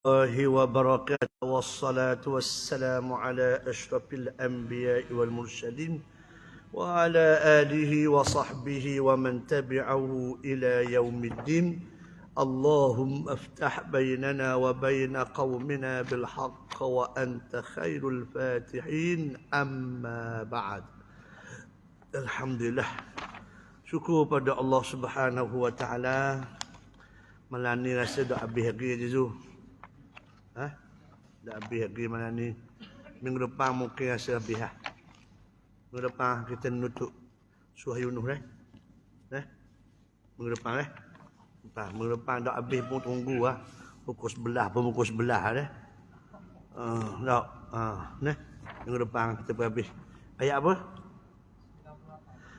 الله وبركاته والصلاة والسلام على أشرف الأنبياء والمرسلين وعلى آله وصحبه ومن تبعه إلى يوم الدين. اللهم افتح بيننا وبين قومنا بالحق وأنت خير الفاتحين. أما بعد. Alhamdulillah, syukur pada Allah Subhanahu wa taala. Malam ni rasa dah habis hari je tu. Dah habis hari malam ni. Minggu depan mungkin rasa habis lah. Minggu depan kita nutup surah Yunus Minggu depan Minggu depan dah habis pun tunggu lah. Pukul 11 Minggu depan kita pun habis. Ayat apa?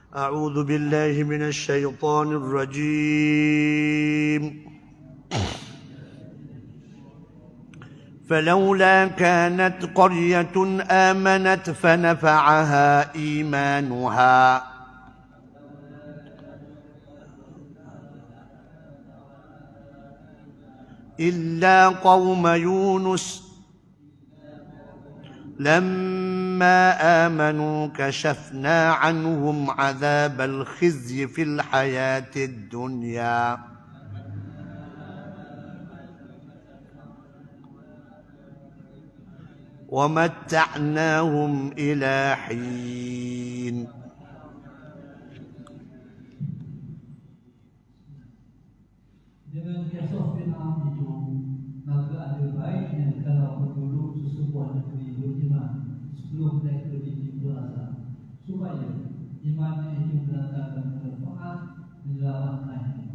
A'udzu billahi minasy syaithanir rajim. فلولا كانت قرية آمنت فنفعها إيمانها إلا قوم يونس لما آمنوا كشفنا عنهم عذاب الخزي في الحياة الدنيا ومتعناهم إلى حين. Dengan kisah Fir'aun itu, maka ada baiknya kalau penduduk sesebuah negeri beriman sebelum mereka ditipu azab, supaya imannya itu mendatangkan manfaat menyelamatkannya.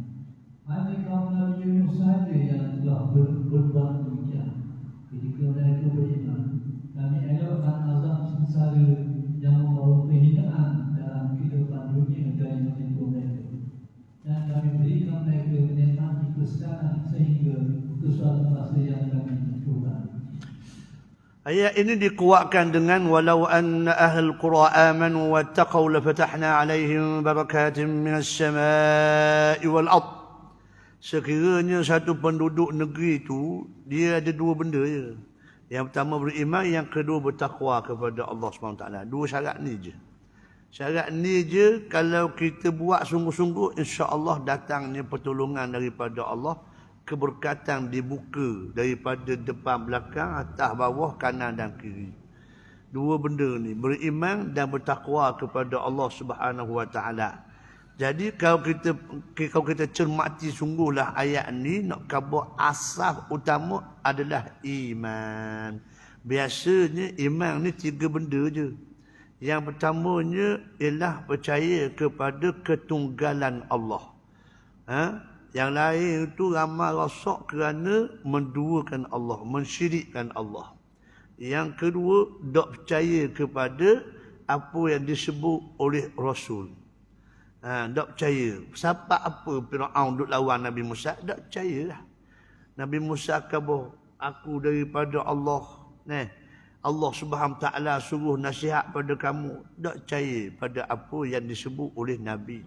Hanya kaum Nabi Yunus saja yang telah berbuat demikian. Ketika mereka beriman, kami elokkan azab sengsara yang membawa kehinaan dalam kehidupan dunia dari menipu mereka. Dan kami berikan mereka menikmati kesenangan sehingga ke suatu masa yang kami tentukan. Ayat ini dikuatkan dengan walau anna ahlul qura amanu wattaqau lafatahna alaihim barakatin minas samai wal ard. Sekiranya satu penduduk negeri itu dia ada dua benda je. Yang pertama beriman, yang kedua bertakwa kepada Allah SWT. Dua syarat ni je. Syarat ni je kalau kita buat sungguh-sungguh, insya-Allah datangnya pertolongan daripada Allah, keberkatan dibuka daripada depan belakang, atas bawah, kanan dan kiri. Dua benda ni, beriman dan bertakwa kepada Allah Subhanahu wa taala. Jadi kalau kita cermati sungguhlah ayat ni, nak khabar asas utama adalah iman. Biasanya iman ni tiga benda je. Yang pertamanya ialah percaya kepada ketunggalan Allah. Yang lain itu ramal rosak kerana menduakan Allah, mensyirikkan Allah. Yang kedua, tak percaya kepada apa yang disebut oleh Rasul. Tak percaya. Siapa apa Fir'aun duk lawan Nabi Musa, tak percayalah. Nabi Musa kata, aku daripada Allah. Allah Subhanahu taala suruh nasihat pada kamu. Tak percaya pada apa yang disebut oleh Nabi.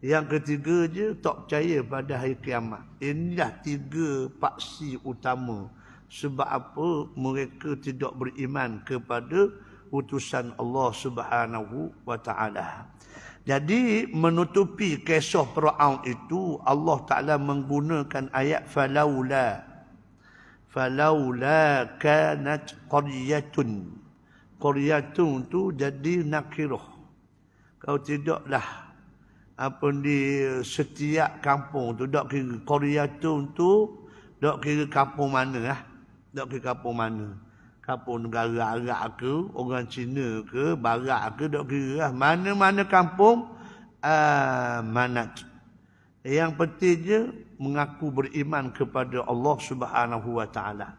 Yang ketiga je, tak percaya pada hari kiamat. Inilah tiga paksi utama. Sebab apa mereka tidak beriman kepada utusan Allah Subhanahu wa taala. Jadi menutupi kisah Fir'aun itu, Allah Ta'ala menggunakan ayat falaula kanat qaryatun. Qaryatun tu jadi nakirah. Kalau tidaklah apa di setiap kampung tu, tak kira qaryatun tu, tak kira kampung mana lah. Tak kira kampung mana. Kampung negara Arab ke, orang Cina ke, Barat ke, tak kira lah. Mana-mana kampung, amanat. Yang pentingnya mengaku beriman kepada Allah Subhanahu wa taala.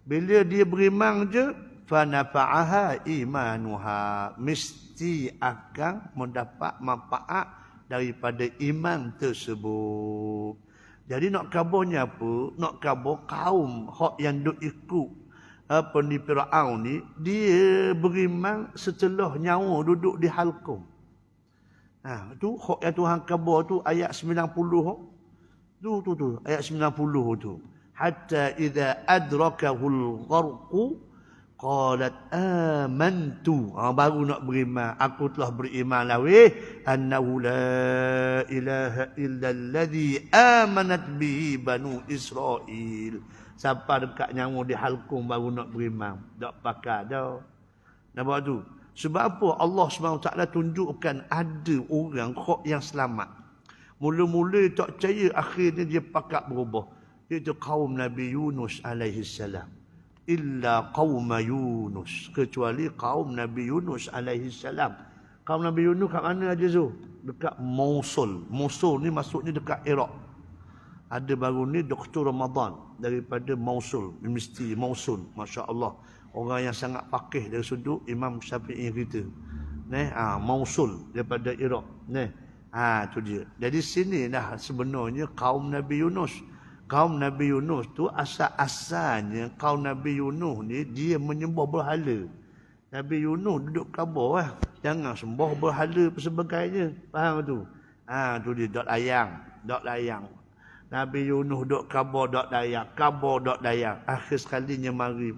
Bila dia beriman je, fanafa'aha imanuha, mesti akan mendapat manfaat daripada iman tersebut. Jadi nak khabarnya apa? Nak khabar kaum hak yang duk ikut apa ni Fir'aun ni, dia beriman setelah nyawa duduk di halqum. Tu hak yang Tuhan khabar tu ayat 90 tu ayat 90 tu. hatta idza adrakahul gharqu qalat amantu. Baru nak beriman, aku telah beriman lah annahu la ilaha illa alladhi amanat bihi banu Israel. Sampai dekat nyawa di halkum baru nak beriman. Tak pakai dah. Nampak tu? Sebab apa? Allah SWT tunjukkan ada orang yang selamat. Mula-mula tak percaya, akhirnya dia pakat berubah. Iaitu kaum Nabi Yunus alaihi salam. Illa qaum Yunus, kecuali kaum Nabi Yunus alaihi salam. Kaum Nabi Yunus kat mana aja tu? Dekat Mosul. Mosul ni maksudnya dekat Iraq. Ada baru ni Dr. Ramadan daripada Mosul, Universiti Mosul, masya-Allah. Orang yang sangat faqih dari sudut Imam Syafi'i kita. Mosul daripada Iraq. Tu dia. Jadi sini dah sebenarnya kaum Nabi Yunus. Kaum Nabi Yunus tu asal-asalnya kaum Nabi Yunus ni dia menyembah berhala. Nabi Yunus duduk kabur lah. Jangan sembah berhala sebagainya. Faham tu? Tu dia dot layang. Nabi Yunus duduk kabur dot layang. Akhir sekalinya mari.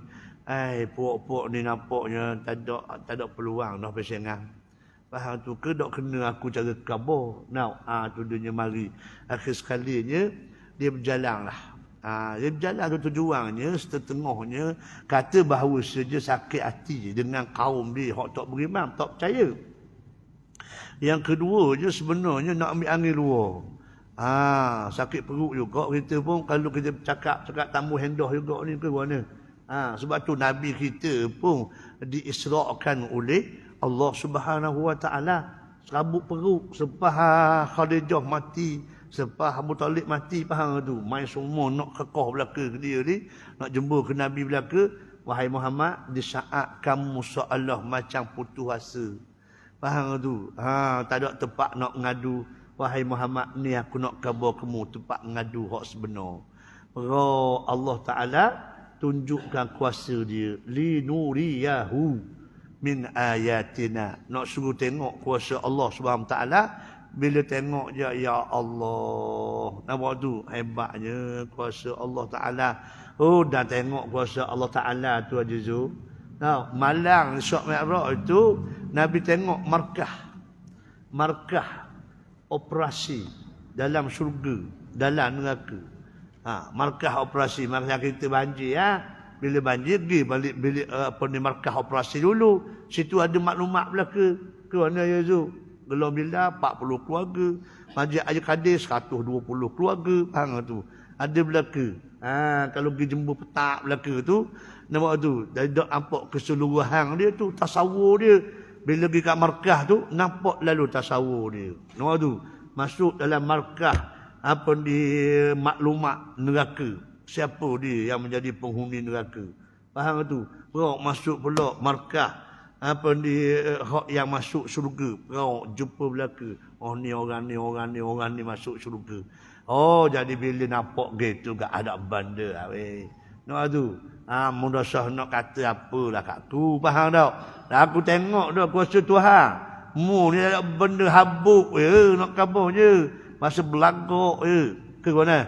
Puak-puak ni nampaknya tak ada peluang dah persengan. Faham tu ke dok kena aku cara kabur. Tu dia mari. Akhir sekalinya dia berjalan lah. Dia berjalan tu tujuannya, setengahnya kata bahawa saja sakit hati dengan kaum dia hak tak beriman, tak percaya. Yang kedua je sebenarnya nak ambil angin luar. Sakit perut juga kita pun kalau kita cakap tamu hendah juga ni ke mana. Sebab tu Nabi kita pun diisrakan oleh Allah Subhanahu Wa Taala. Serabut perut sepah Khadijah mati, sepah Abu Talib mati, faham tu? Mai semua nak kekah belaka ke dia ni, nak jemput ke Nabi belaka. Wahai Muhammad, di saat kamu seolah macam putus asa. Faham tu? Tak ada tempat nak ngadu. Wahai Muhammad, ni aku nak khabar kamu tempat ngadu hak sebenar. Allah Taala tunjukkan kuasa dia, li nuriyahu min ayatina. Nak suruh tengok kuasa Allah Subhanahu Taala. Bila tengok je, ya Allah, nampak tu hebatnya kuasa Allah Taala. Dah tengok kuasa Allah Taala tu aja tu. Malang Isra' Mi'raj itu Nabi tengok markah operasi dalam syurga, dalam neraka. Markah operasi, markah kita banjir Bila banjir pergi balik bilik markah operasi dulu. Situ ada maklumat belaka. Ke mana ya tu? Gelar bila 40 keluarga. Masjid Ayu Kadir 120 keluarga. Faham tu? Ada belaka. Kalau pergi jemput petak belaka tu, nampak tu. Dari dok nampak keseluruhan dia tu, tasawur dia. Bila pergi kat markah tu, nampak lalu tasawur dia. Nampak tu? Masuk dalam markah di maklumat neraka. Siapa dia yang menjadi penghuni neraka. Faham tu? Perok masuk pula markah hak yang masuk syurga. Perok jumpa belaka. Ni orang ni masuk syurga. Jadi bila nampak gitu gak ada benda Nampak tu? Mudah nak kata apalah kat tu. Faham tak? Aku tengok dah kuasa Tuhan. Ni ada benda habuk nak kabur je. Masa belagak ke mana?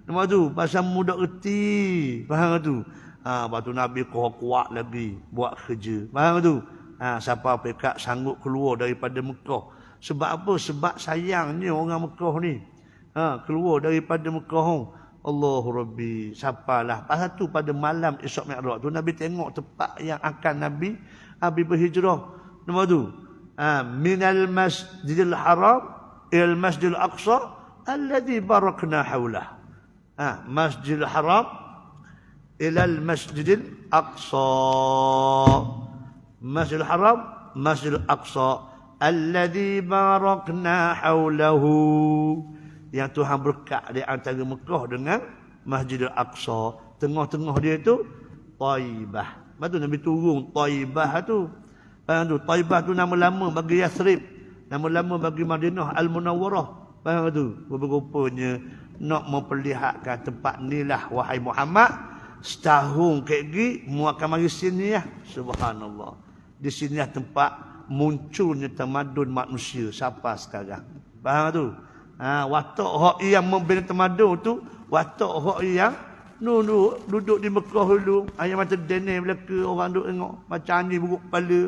Nampak tu? Pasal mudah erti. Faham tu? Lepas tu Nabi kuat lagi buat kerja. Faham tu? Siapa pekat sanggup keluar daripada Mekah. Sebab apa? Sebab sayangnya orang Mekah ni. Keluar daripada Mekah. Allahu Rabbi. Siapalah. Pasal tu pada malam Isra' Mi'raj tu Nabi tengok tempat yang akan Nabi berhijrah. Nampak tu? Minal masjidil haram ilal masjidil aqsa alladhi barakna hawlah. Masjidil haram ilal masjidil aqsa. Masjidil haram, masjidil aqsa alladhi barakna hawlahu. Yang Tuhan berkat di antara Mekah dengan Masjidil Aqsa. Tengah-tengah dia tu Taibah. Lepas tu Nabi turun Taibah tu. Faham tu? Taibah tu nama lama bagi Yathrib. Nama lama bagi Madinah Al-Munawwarah. Faham tu? Rupanya nak memperlihatkan tempat ni lah wahai Muhammad. Setahun kegi mu akan mari sini ya. Subhanallah. Di sini lah tempat munculnya tamadun manusia sampai sekarang. Faham tu? Watak hak yang membina tamadun tu watak hak yang duduk di Mekah dulu, ayam mata denai belaka, orang duk tengok macam ni buruk kepala.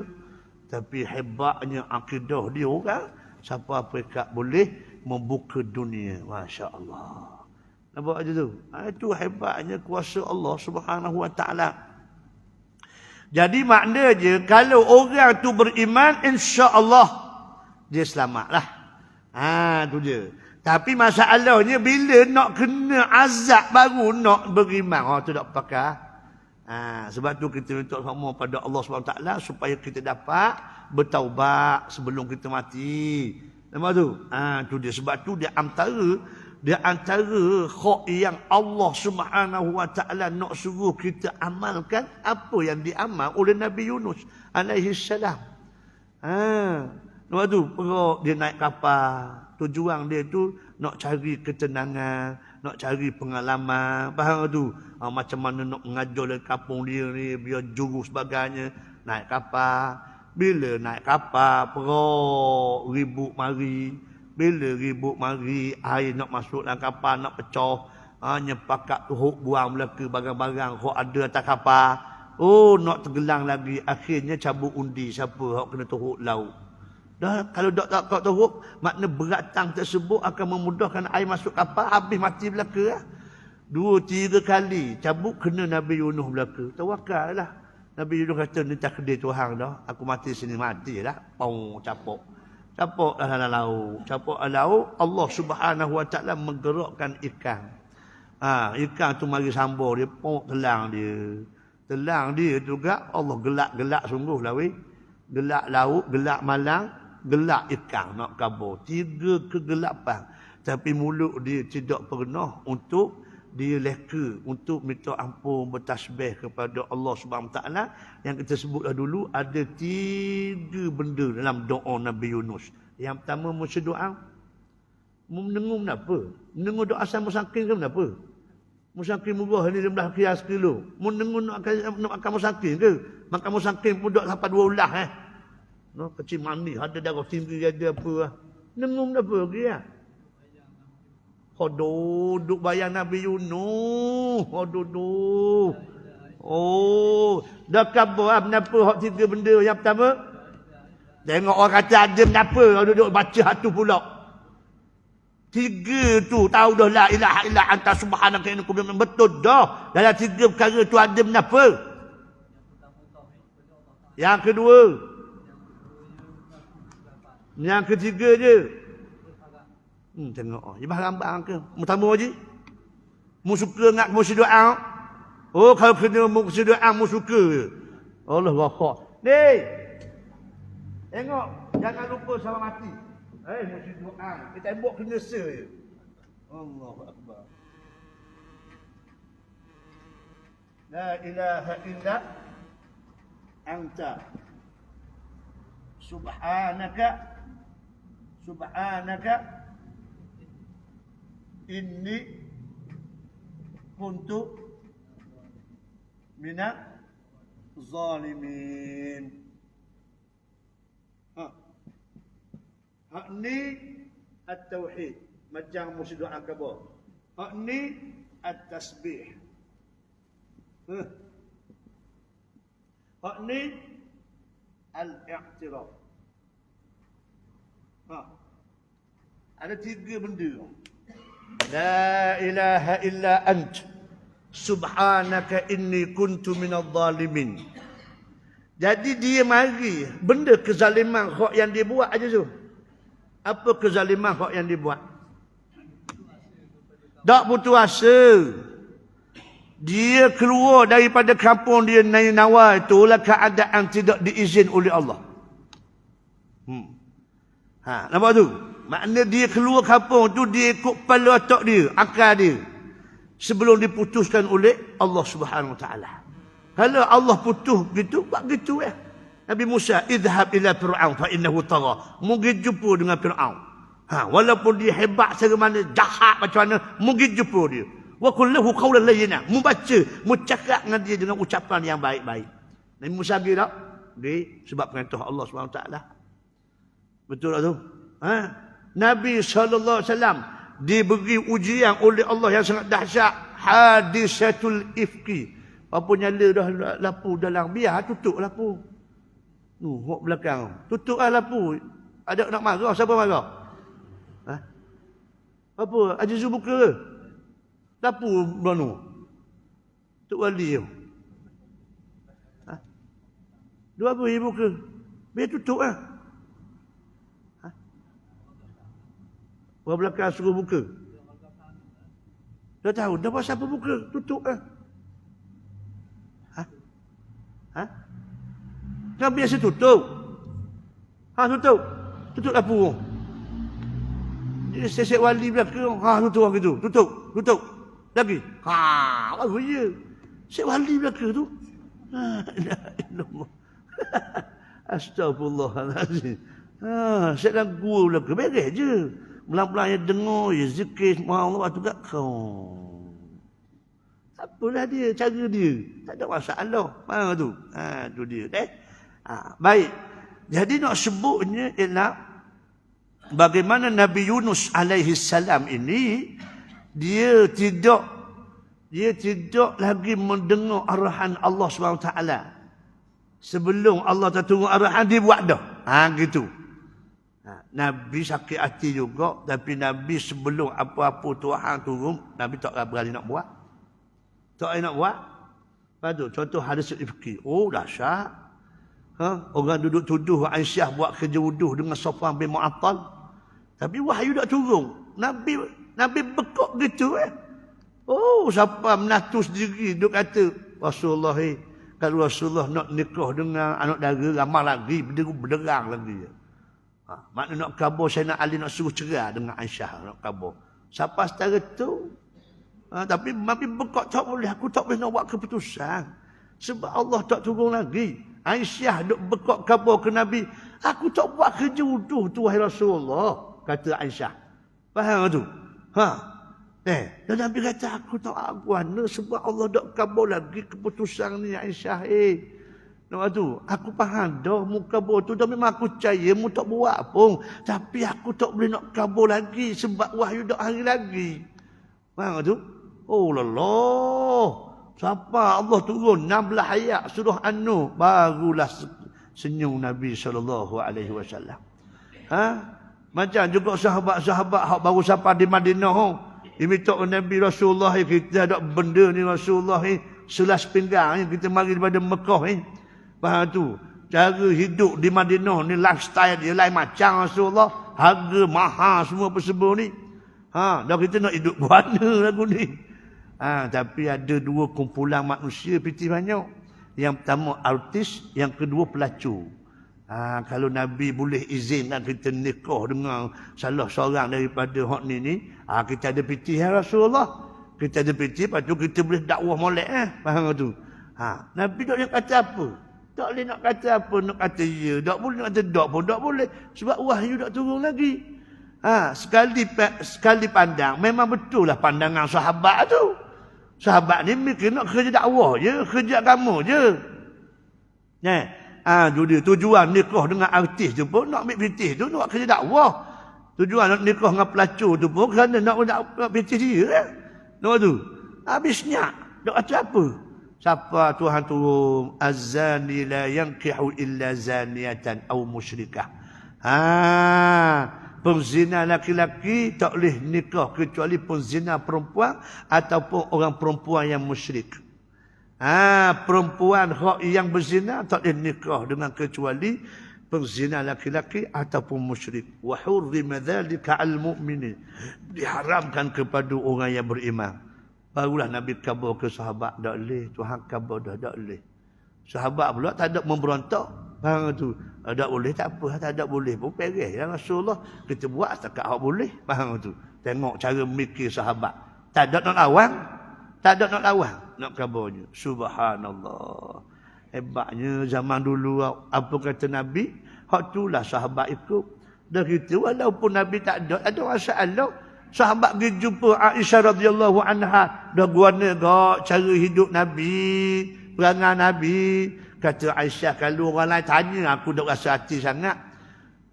Tapi hebatnya akidah dia orang, siapa pekat boleh membuka dunia. Masya Allah. Nampak je tu? Itu hebatnya kuasa Allah Subhanahu Wa Taala. Jadi maknanya kalau orang tu beriman, insya-Allah dia selamatlah. Tu je. Tapi masalahnya bila nak kena azab baru nak beriman, tu tak pakai. Sebab tu kita minta sama pada Allah SWT supaya kita dapat bertaubat sebelum kita mati. Nampak tu? Tu dia. Sebab tu dia antara hak yang Allah Subhanahu Wa Taala nak suruh kita amalkan apa yang diamal oleh Nabi Yunus alaihi salam. Nampak tu? Dia naik kapal. Tujuan dia tu nak cari ketenangan, nak cari pengalaman. Faham tu? Macam mana nak mengajar dari kampung dia ni, biar juru sebagainya. Naik kapal. Bila naik kapal, perok ribut mari. Bila ribut mari, air nak masuk dalam kapal, nak pecah. Nyepakat tuhuk buang belaka barang-barang hok ada atas kapal. Nak tenggelam lagi. Akhirnya cabut undi siapa hok kena tuhuk laut. Dah, kalau tak tahu, makna beratang tersebut akan memudahkan air masuk kapal, habis mati belaka. 2-3 kali cabut kena Nabi Yunus belaka. Tawakal lah. Nabi Yunus kata, ni takdir Tuhan dah. Aku mati sini, mati lah. Capok. Capok dalam laut. Capok dalam laut, Allah Subhanahu Wa Taala menggerakkan ikan. Ikan tu mari sambor dia, telang dia. Telang dia juga, Allah gelak-gelak sungguh lah weh. Gelak laut, gelak malang, gelak ikan nak kabur. 3 kegelapan. Tapi mulut dia tidak pernah untuk dia leka, untuk minta ampun, bertasbih kepada Allah Subhanahu Wa Taala. Yang kita sebutlah dulu, ada 3 benda dalam doa Nabi Yunus. Yang pertama, mesti doa. Mendengung kenapa? Mendengung doa asal musakin ke kenapa? Musakin murah ni 15 kias kilo. Mendengung nak makan musakin ke? Makan musakin pun duduk sampai 2 ulah kecil mandi, ada darah tinggi, ada apa lah. Nengung apa lagi lah. Duduk bayang Nabi Yunus. Duduk. Dah kabar kenapa hak 3 benda yang pertama? Tengok orang kata ada kenapa, duduk baca hatu pula. 3 tu tahu dah la ilaha illa anta subhanaka inni kuntu minadh betul dah. Dalam 3 perkara tu ada kenapa? Yang kedua, yang ketiga je. Tengok. Ibah rambang ke? Mu tambah je. Mu suka nak mu doa. Kalau kena mu doa mu suka je. Allah wakak. Ni. Tengok. Jangan lupa sama mati. Mu doa. Kita tembok kena je. Allahu Akbar. La ilaha illa anta subhanaka inni kuntu minaz zalimin. Hak ni at-tauhid, macam mesti doa khabar. Hak ni at-tasbih. Hak ni al-i'tiraf. Ada 3 benda. La ilaha illa ant subhanaka inni kuntu minadh dhalimin. Jadi dia mari benda kezaliman hak yang dia buat aja tu. Apa kezaliman hak yang dia buat? Tak putus asa. Dia keluar daripada kampung dia Nainawa itu lah keadaan tidak diizin oleh Allah. Nampak tu? Makna dia keluar kampung tu, dia ikut kepala otak dia, akal dia. Sebelum diputuskan oleh Allah Subhanahu Wa Taala. Kalau Allah putus begitu, buat begitu ya. Nabi Musa, idhab ila Fir'aun fa innahu tagha. Mungkin jumpa dengan Fir'aun. Walaupun dia hebat secara mana, jahat macam mana, mungkin jumpa dia. Wa qul lahu qawlan layyina. Membaca, mencakap dengan dia dengan ucapan yang baik-baik. Nabi Musa pergi tak? Sebab perintah Allah Subhanahu Wa Taala. Betul tak tu? Nabi SAW diberi ujian oleh Allah yang sangat dahsyat. Hadisatul ifki. Apa nyala dah lapu dalam, biar tutup lapu. Hok belakang. Tutup lah lapu. Ada nak marah, siapa marah? Ha? Apa? Ajizu buka ke? Lapu beranu. Tok wali tu. Ha? Dua apa ibu ke? Biar tutup lah. Ha? Orang belakang suruh buka. Dah tahu, dah pasal apa buka? Tutup lah. Ha? Kan biasa tutup. Tutup. Tutup lapu. Dia sesek wali belakang. Tutup gitu. Tutup. Lagi. Apa je? Sesek wali belakang tu. Astagfirullahalazim. Sesek dalam gua belakang. Beres je. Melang-melang yang dengar, ya zikir, Allah tu kat kau. Apalah dia, cara dia. Tak ada masalah. Faham tu? Tu dia. Baik. Jadi nak sebutnya ialah bagaimana Nabi Yunus alaihi salam ini dia tidak lagi mendengar arahan Allah SWT. Sebelum Allah turun arahan, dia buat dah. Gitu. Nabi sakit hati juga, tapi Nabi sebelum apa-apa Tuhan turun, Nabi tak berani nak buat. Tak nak buat. Lepas tu, contoh hadis ifki. Oh, dahsyat. Orang duduk tuduh Aisyah buat kerja wuduh dengan Safwan bin Mu'attal. Tapi wahyu tak turun. Nabi bekok gitu Oh, siapa menatus diri. Dia kata, Rasulullah kalau Rasulullah nak nikah dengan anak dara, ramah lagi, berderang lagi. Maknanya nak kabur Sayyidina Ali nak suruh cerai dengan Aisyah nak kabur. Siapa setara tu? Tapi Nabi bekok tak boleh. Aku tak boleh nak buat keputusan. Sebab Allah tak turun lagi. Aisyah duk bekok kabur ke Nabi. Aku tak buat kerja wuduh tu wahai Rasulullah. Kata Aisyah. Faham tu? Dan Nabi kata aku tak aguana sebab Allah tak kabur lagi keputusan ni Aisyah. Nampak tu? Aku faham dah mu kabur tu. Dah memang aku percaya mu tak buat pun. Tapi aku tak boleh nak kabur lagi sebab wahyu tak hari lagi. Faham tu? Oh Allah. Siapa Allah turun 16 ayat surah An-Nur barulah senyum Nabi SAW. Macam juga sahabat-sahabat hak baru sampai di Madinah. Dia minta Nabi Rasulullah, kita ada benda ni Rasulullah, selas pinggang kita mari daripada Mekah. Faham tu? Cara hidup di Madinah ni lifestyle dia lain macam Rasulullah. Harga mahal semua persebut ni. Dah kita nak hidup mana lagu ni. Tapi ada dua kumpulan manusia piti banyak. Yang pertama artis, yang kedua pelacur. Kalau Nabi boleh izinkan kita nikah dengan salah seorang daripada hak ni, kita ada piti ya Rasulullah. Kita ada piti, lepas tu kita boleh dakwah molek faham tu. Nabi tak nak kata apa. Tak boleh nak kata apa, nak kata ya. Tak boleh nak kata tak pun tak boleh. Sebab wahyu tak turun lagi. Sekali pandang, memang betul lah pandangan sahabat tu. Sahabat ni mikir nak kerja dakwah je, kerja agama je. Tujuan nikah dengan artis tu pun nak ambil pitih tu, nak kerja dakwah. Tujuan nak nikah dengan pelacur tu pun kerana nak pitih dia. Nampak tu? Habisnya, nak kata apa? Siapa Tuhan turun? Az-zani la yankihu illa zaniatan aw musyrikah. Penzina laki-laki tak boleh nikah kecuali penzina perempuan ataupun orang perempuan yang musyrik. Perempuan yang berzina tak boleh nikah dengan kecuali penzina laki-laki ataupun musyrik. Wa hurrima dzalika 'alal mu'minin. Diharamkan kepada orang yang beriman. Barulah Nabi khabar ke sahabat, tak boleh, Tuhan khabar dah tak boleh. Sahabat pula tak ada memberontak. Faham tu? Tak boleh, tak apa. Tak boleh pun perih. Ya Rasulullah, kita buat setakat hak boleh. Faham tu? Tengok cara mikir sahabat. Tak ada nak lawan. Tak ada nak lawan. Nak kabarnya. Subhanallah. Hebatnya zaman dulu. Apa kata Nabi? Hak itulah sahabat ikut. Dah gitu, walaupun Nabi tak ada masalah. Sahabat pergi jumpa Aisyah radhiyallahu anha. Dah guana gak cara hidup Nabi. Perangai Nabi. Kata Aisyah, kalau orang lain tanya, aku tak rasa hati sangat.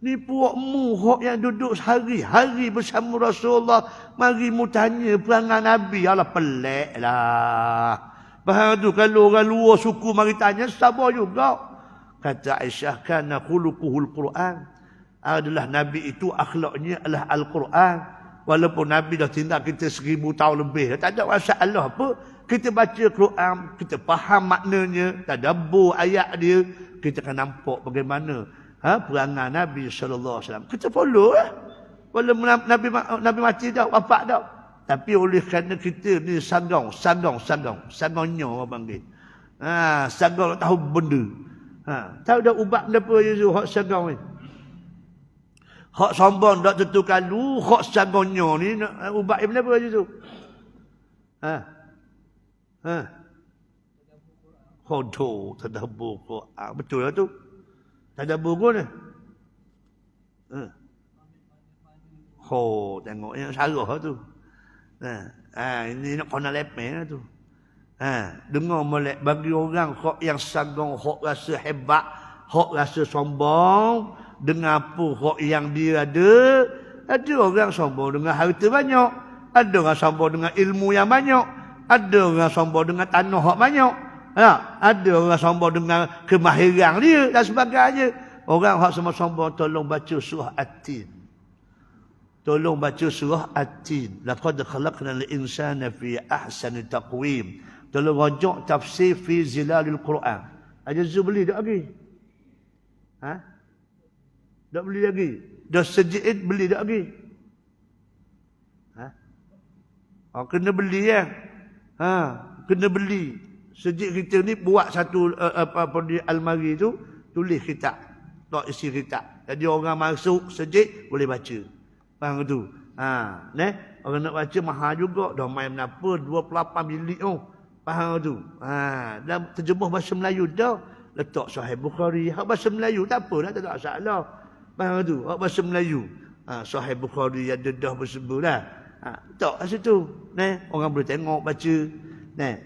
Ni puakmu hok yang duduk hari-hari bersama Rasulullah. Mari mu tanya perangai Nabi. Alah pelik lah. Faham tu? Kalau orang luar suku mari tanya, sabar juga. Kata Aisyah, kana khuluquhul Quran. Adalah Nabi itu akhlaknya adalah Al-Quran. Walaupun Nabi dah tinggal kita 1000 tahun lebih. Tak ada masalah apa. Kita baca Quran, kita faham maknanya, tadabbur ayat dia, kita akan nampak bagaimana perangai Nabi SAW. Kita follow lah. Walaupun Nabi mati dah, wafat dah. Tapi oleh kerana kita ni sanggangnya orang panggil. Sanggang tak tahu benda. Tahu dah ubat kenapa je tu, hak sanggang ni. Hak sombong tak tentu kalu, hak sanggangnya ni ubat yang kenapa je tu. Khodoh, tadabbur Quran. Betul lah tu. Tadabbur pun ni. Tengok yang sarah lah tu. Ini nak kena lepeh lah tu. Dengar molek bagi orang hak yang sanggang, hak rasa hebat, hak rasa sombong, dengan apa hak yang dia ada. Ada orang sombong dengan harta banyak, ada orang sombong dengan ilmu yang banyak, ada orang sombong dengan tanah hak banyak, ada orang sombong dengan kemahiran dia dan sebagainya. Orang hak semua sombong, tolong baca surah At-Tin. Tolong baca surah At-Tin. Laqad khalaqnal insana fi ahsani taqwim. Tolong rojok tafsir fi zilalil Quran. Ada Zul beli tak lagi? Tak beli lagi. Dah sejid beli tak lagi? Kena beli ya. Kena beli. Sejid kita ni buat satu di almari tu, tulis kitab. Tak isi kitab. Jadi orang masuk sejid boleh baca. Faham tu? Orang nak baca mahal juga. Dah main kenapa 28 bilik tu. Faham tu? Dalam terjemah bahasa Melayu dah. Letak Sahih Bukhari. Hak bahasa Melayu tak apa lah, tak ada masalah. Faham tu? Hak bahasa Melayu. Sahih Bukhari ada dah bersebut lah. Tak kat situ. Orang boleh tengok, baca.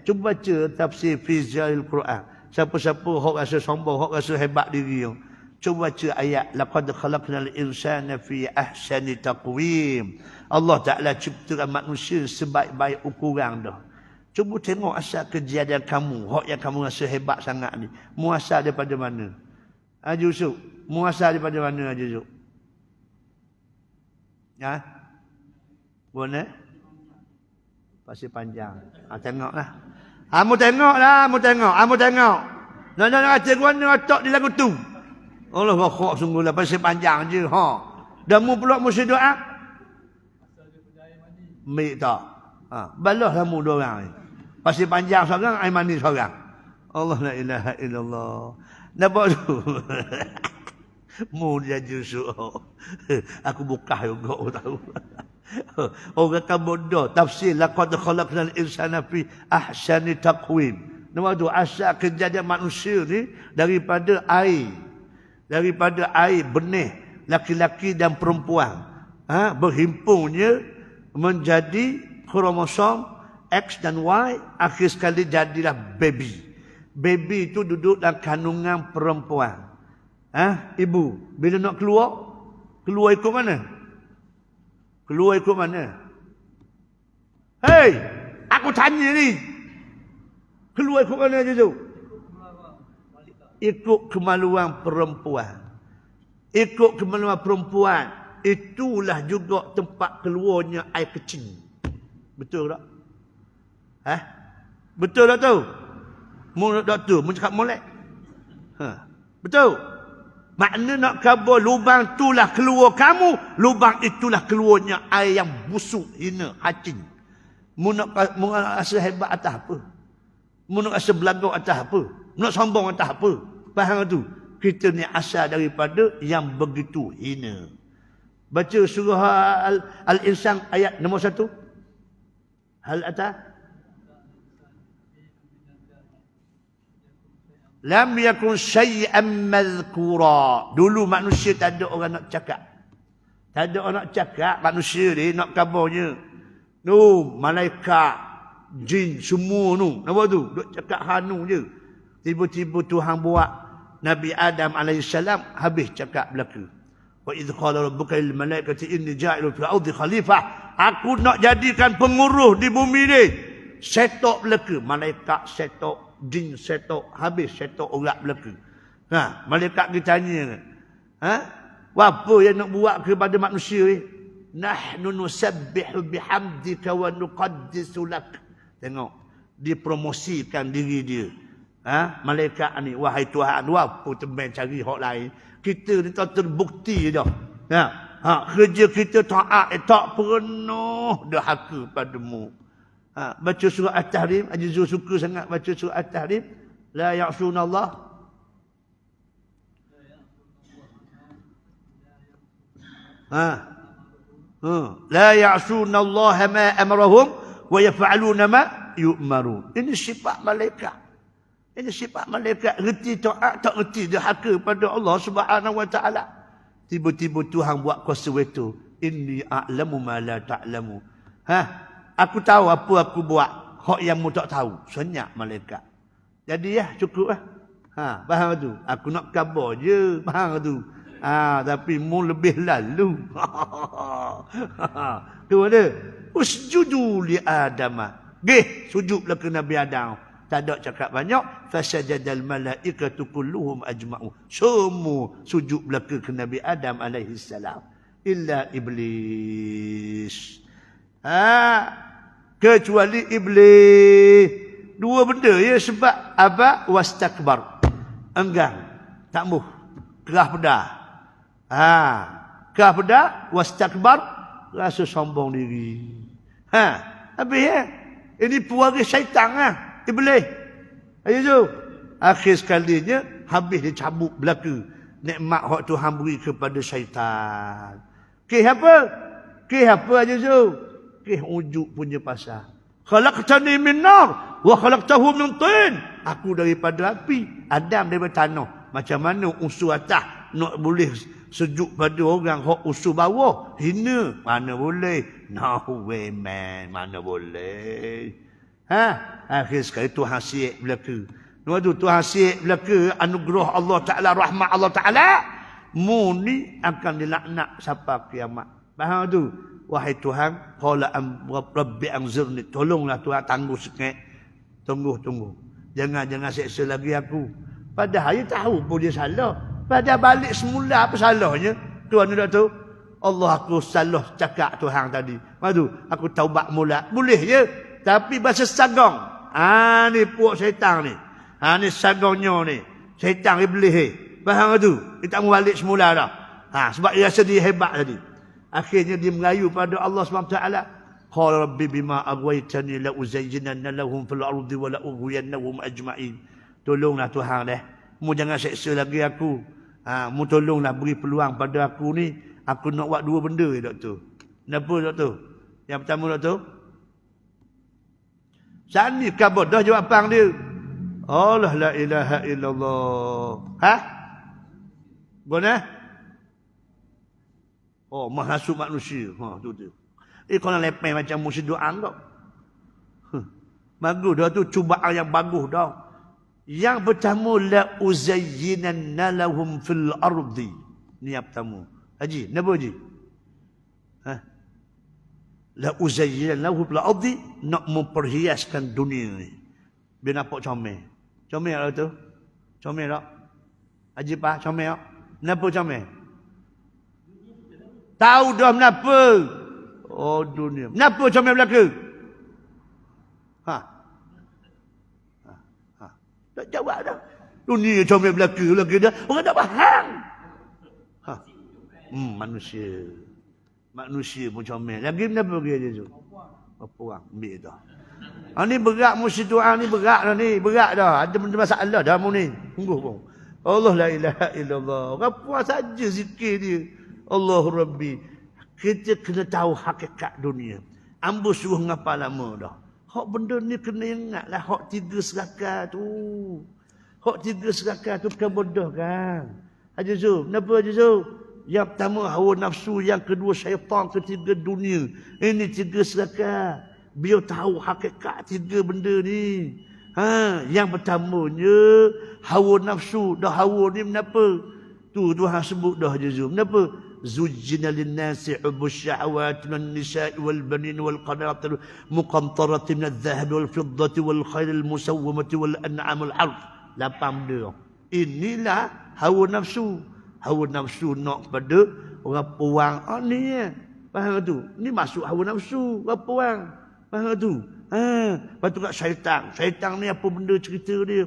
Cuba baca tafsir Fizalil Quran. Siapa-siapa hak rasa sombong, hak rasa hebat diri. Cuba baca ayat. Laqad khalaqnal insana fi ahsani taqwim. Allah Ta'ala ciptakan manusia sebaik-baik ukuran dah. Cuba tengok asal kejadian kamu. Hak yang kamu rasa hebat sangat ni. Muasal daripada mana? Haji Yusuf. Muasal daripada mana Haji Yusuf? Mana? Pasir Panjang. Tengoklah. Kamu tengoklah. Kamu tengok. Nak kata mana otak di lagu tu. Allah bakok sungguh lah. Pasir Panjang je. Dan mu pula mesti doa. Baik tak? Balah lah mu dua orang ni. Pasir Panjang seorang, air mani seorang. Allah la ilaha illallah. Nampak tu? Mu dia justru. Aku buka juga tahu. Orang kan bodoh. Tafsir laqad khalaqnal insana fi ahsani taqwim. Nampak tu? Asal kejadian manusia ni daripada air. Daripada air benih laki-laki dan perempuan. Berhimpunnya menjadi kromosom X dan Y, akhir sekali jadilah baby. Baby itu duduk dalam kandungan perempuan. Ibu, bila nak keluar ikut mana? Keluar ikut mana? Hei, aku tanya ni. Keluar ikut mana je tu? Ikut kemaluan perempuan. Ikut kemaluan perempuan. Itulah juga tempat keluarnya air kecil. Betul tak? Betul tak tu? Mu doktor, mu cakap molek. Betul? Makna nak khabar lubang itulah keluar kamu, lubang itulah keluarnya air yang busuk, hina, hacin. Mu nak rasa hebat atas apa? Mu nak rasa belagak atas apa? Mu nak sombong atas apa? Faham tu? Kita ni asal daripada yang begitu hina. Baca surah Al-Insan ayat nombor 1. Hal ata lam yakun syai'an madhkura. Dulu manusia tak ada orang nak cakap. Tak ada orang nak cakap. Manusia ni nak kabarnya. Malaikat, jin, semua tu. Nampak tu? Duk cakap hanu je. Tiba-tiba Tuhan buat Nabi Adam AS habis cakap belaka. Wa idh qala rabbuka lil malaikati inni ja'ilun fil ardi khalifah. Aku nak jadikan penguruh di bumi ni. Setok belaka. Malaikat setok, jin setok, habis setok orang belaka. Malaikat kita tanya. Apa yang nak buat kepada manusia ni? Nahnu nusabbihu bihamdika wa nuqaddisu lak. Tengok. Dipromosikan diri dia. Malaikat ni, wahai Tuhan, apa teman cari hak lain? Kita ni tak terbukti dah. Kerja kita taat, tak pernah derhaka padamu. Baca surah At-Tahrim, Haji Zul suka sangat baca surah At-Tahrim. La ya'sunallah. La ya'sunallaha ma amarahum wa yaf'aluna ma yu'marun. Ini sifat malaikat. Ini sifat malaikat. Reti taat, tak reti derhaka pada Allah Subhanahu wa taala. Tiba-tiba Tuhan buat kuasa itu. Inni a'lamu ma la ta'lamu. Aku tahu apa aku buat. Hak yang mu tak tahu. Senyap malaikat. Jadi cukup lah. Faham tu? Aku nak khabar je. Faham tu? Tapi mu lebih lalu. Tu ada. Usjudu li Adama. Sujudlah ke Nabi Adam. Tak ada cakap banyak. Fasajadal malaikatu kulluhum ajma'u. Semua sujud belaka ke Nabi Adam alaihi salam. Illa Iblis. Kecuali Iblis. Dua benda ya, sebab apa? Wastakbar. Enggan. Tak muh. Kerah pedah. Kerah pedah. Wastakbar. Rasa sombong diri. Habis ya. Ini pewaris syaitan Iblis. Ayo. Akhir sekalinya habis dia cabut belaka nikmat hak Tuhan beri kepada syaitan. Apa aja tu? Ujuk punya pasal. Khalaqtani min nar wa khalaqtahu min tin. Aku daripada api, Adam daripada tanah. Macam mana unsur atas nak boleh sejuk pada orang hak unsur bawah? Hina. Mana boleh? No way man. Mana boleh? Akhir sekali Tuhan siap belaka. Lepas tu Tuhan siap belaka anugerah Allah Ta'ala, rahmat Allah Ta'ala. Mu ni akan dilaknat sampai kiamat. Faham tu? Wahai Tuhan, qala rabbi anzirni. Tolonglah Tuhan, tangguh sikit. Tunggu. Jangan seksa lagi aku. Padahal dia tahu pun dia salah. Padahal balik semula apa salahnya? Tuhan dah tahu. Allah aku salah cakap Tuhan tadi. Lepas tu aku taubat mula. Boleh je. Tapi bahasa sagong. Ni puak syaitan ni. Ni sagongnya ni. Syaitan Iblis ni. Faham tu? Dia tak mau balik semula dah. Sebab dia rasa dia hebat tadi. Akhirnya dia merayu pada Allah SWT. Qala rabbi bima aghwaytani la uzayyinanna lahum fil ardi wa la ughwiyannahum ajma'in. Tolonglah Tuhan dah. Mu jangan seksa lagi aku. Mu tolonglah beri peluang pada aku ni. Aku nak buat dua benda doktor. Kenapa doktor? Yang pertama doktor. Sani kabut dah jawapan dia. Allah la ilaha illallah. Guna? Menghasut manusia. Tu. Kalau lepeh macam musyid doa kau. Bagus dah tu, cubaan yang bagus dah. Yang pertama, la uzayyinanna lahum fil ardi. Ni yang pertama. Haji, kenapa Haji? La uzayyinanna lahum fil ardi, nak memperhiaskan dunia ni. Biar nampak comel. Comel lah tu. Comel tak? Haji Pak, comel tak? Kenapa comel? Tahu dah kenapa? Dunia. Kenapa comel belaka? Tak jawab dah. Dunia comel belaka dah. Orang tak faham. Manusia pun comel. Lagi kenapa dia tu? Apa orang ambil dah. Ni berat musyid doa ni, berat dah ni. Berat dah. Ada benda masalah dah mu ni. Sungguh pun. Allah la ilaha illallah. Orang puas saja zikir dia. Allahu Rabbi. Kita kena tahu hakikat dunia. Ambo suruh ngapa lama dah. Hak benda ni kena ingatlah. Hak 3 serakah tu. Hak 3 serakah tu bukan bodoh kan. Haji Zul. Kenapa Haji Zul? Yang pertama hawa nafsu. Yang kedua syaitan. Ketiga dunia. Ini 3 serakah. Biar tahu hakikat 3 benda ni. Yang pertamanya hawa nafsu. Dah hawa ni kenapa? Tu Tuhan sebut dah Haji Zul. Kenapa? zuyyina lin-nasi hubbus syahawati wan nisa'i wal banin wal qanatir muqantarati minadh dhahabi wal fiddati wal khairil musawwamati wal an'amul harth. 8 benda. Inilah hawa nafsu. Hawa nafsu nak pada orang puang. Oh ni ya. Faham tu? Ni masuk hawa nafsu orang puang. Faham tu? Lepas tu kat syaitan. Syaitan ni apa benda cerita dia?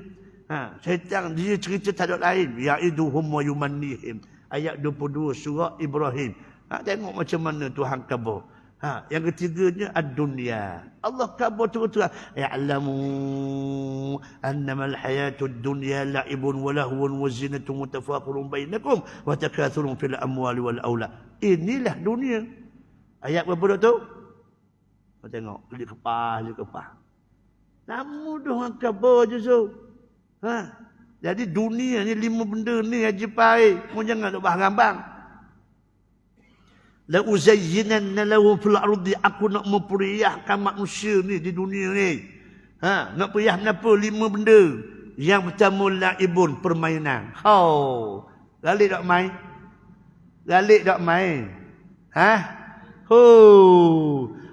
Syaitan dia cerita tak ada lain. Ya'iduhum wa yumannihim. Ayat 22 surah Ibrahim. Tengok macam mana Tuhan khabar. Yang ketiganya ad-dunya. Allah khabar terus-terus. Ya'lamu annamal hayatud dunya la'ibun wa lahwun wa zinatun wa tafakhurun bainakum wa takathurun fil amwali wal aulad. Inilah dunia. Ayat berapa tu? Kau tengok, lihat kepah. Namun Tuhan khabar je so. Jadi dunia ni 5 benda ni aja baik. Mu jangan nak bahang bang. La uzayyinanna lahum fil ardi, aku nak memperiahkan manusia ni di dunia ni. Nak periah kenapa? 5 benda. Yang pertama laibun, permainan. Galik tak main? Galik tak main?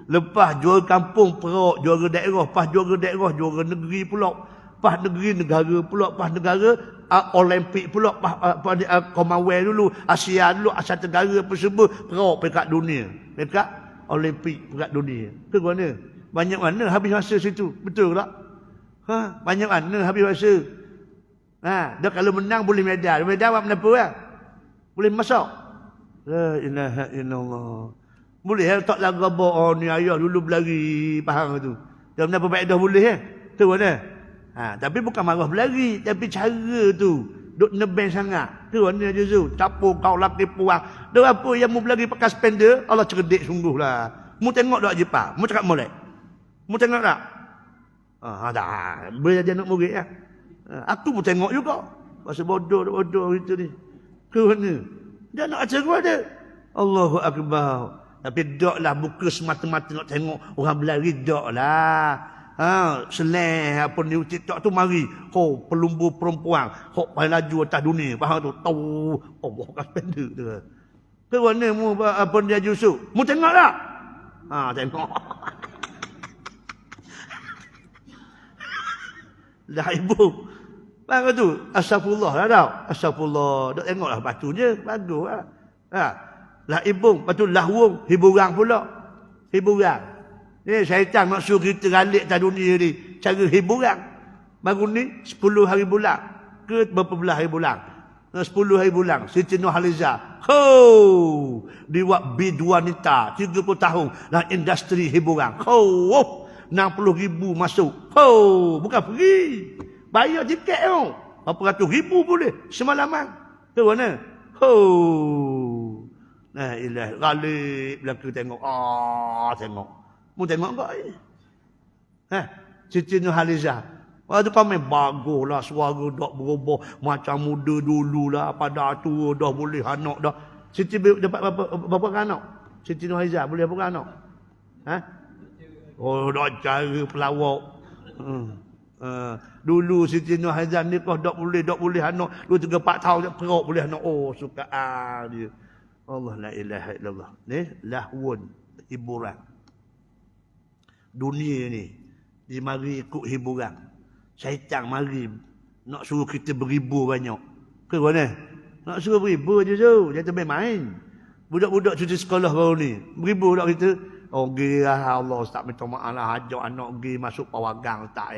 Lepas juara kampung perok, juara daerah, pas juara daerah, juara negeri pula. Pas negeri negara pula, pas negara Olimpik pula, pas Commonwealth dulu, Asia dulu, Asia Tenggara apa semua, perok peringkat dunia. Peringkat Olimpik peringkat dunia. Ke mana? Banyak mana habis masa situ? Betul tak? Banyak mana habis masa? Dah kalau menang boleh medal. Medal apa kenapa lah? Boleh masuk. La ilaha illallah. Boleh tak lagu apa? Ni ayah dulu berlari, faham tu. Dan kenapa baik dah boleh Ke mana? Tapi bukan marah berlari, tapi cara tu duk nebeng sangat. Tu mana je tu? Capur kau laki puang. Dah apa yang mu berlari pakai spender? Allah cerdik sungguhlah. Mu tengok tak Jepang? Mu cakap molek. Mu tengok tak? Dah. Boleh jadi anak murid aku pun tengok juga. Masa bodoh itu ni. Ke mana? Dia nak acara ada. Allahu Akbar. Tapi daklah buka semata-mata nak tengok orang berlari, daklah. Seleh apa ni TikTok tu mari. Pelumbu perempuan. Paling laju atas dunia. Faham tu? Tahu. Allah kan pendek tu. Ke mana mu apa dia jusuk? Mu tengok tak? Tengok. Dah ibu. Faham tu? Astagfirullah lah tau. Astagfirullah. Duk tengoklah batunya. Bagus lah. Lah ibu. Lepas tu lahwung. Hiburan pula. Hiburan. Syaitan nak suruh kita galik atas dunia ni. Cara hiburan. Baru ni 10 hari bulan. Ke berapa belah hari bulan? 10 hari bulan. Siti Nurhaliza. Dia buat bid wanita. 30 tahun. Dalam industri hiburan. 60,000 masuk. Bukan free. Bayar tiket tu. Berapa ratus ribu boleh. Semalaman. Tu mana? Nah ilah. Galik belakang tengok. Tengok. Mu tengok kau ni. Siti Nurhaliza. Waktu kau main bagus lah. Suara dah berubah. Macam muda dulu lah. Pada tua dah boleh anak dah. Siti dapat berapa anak? Siti Nurhaliza boleh berapa anak? Dah cara pelawak. Dulu Siti Nurhaliza ni kau dah boleh anak. 2, 3, 4 tahun perok boleh anak. Suka dia. Allah la ilaha illallah. Ni lahwun. Hiburan. Dunia ni dia mari ikut hiburan. Syaitan mari nak suruh kita beribu banyak. Ke mana? Nak suruh beribu je tu. Jangan main. Budak-budak cuti sekolah baru ni. Beribu tak kita? Pergi lah Allah Ustaz minta maaf lah. Ajak anak pergi masuk pawagang tak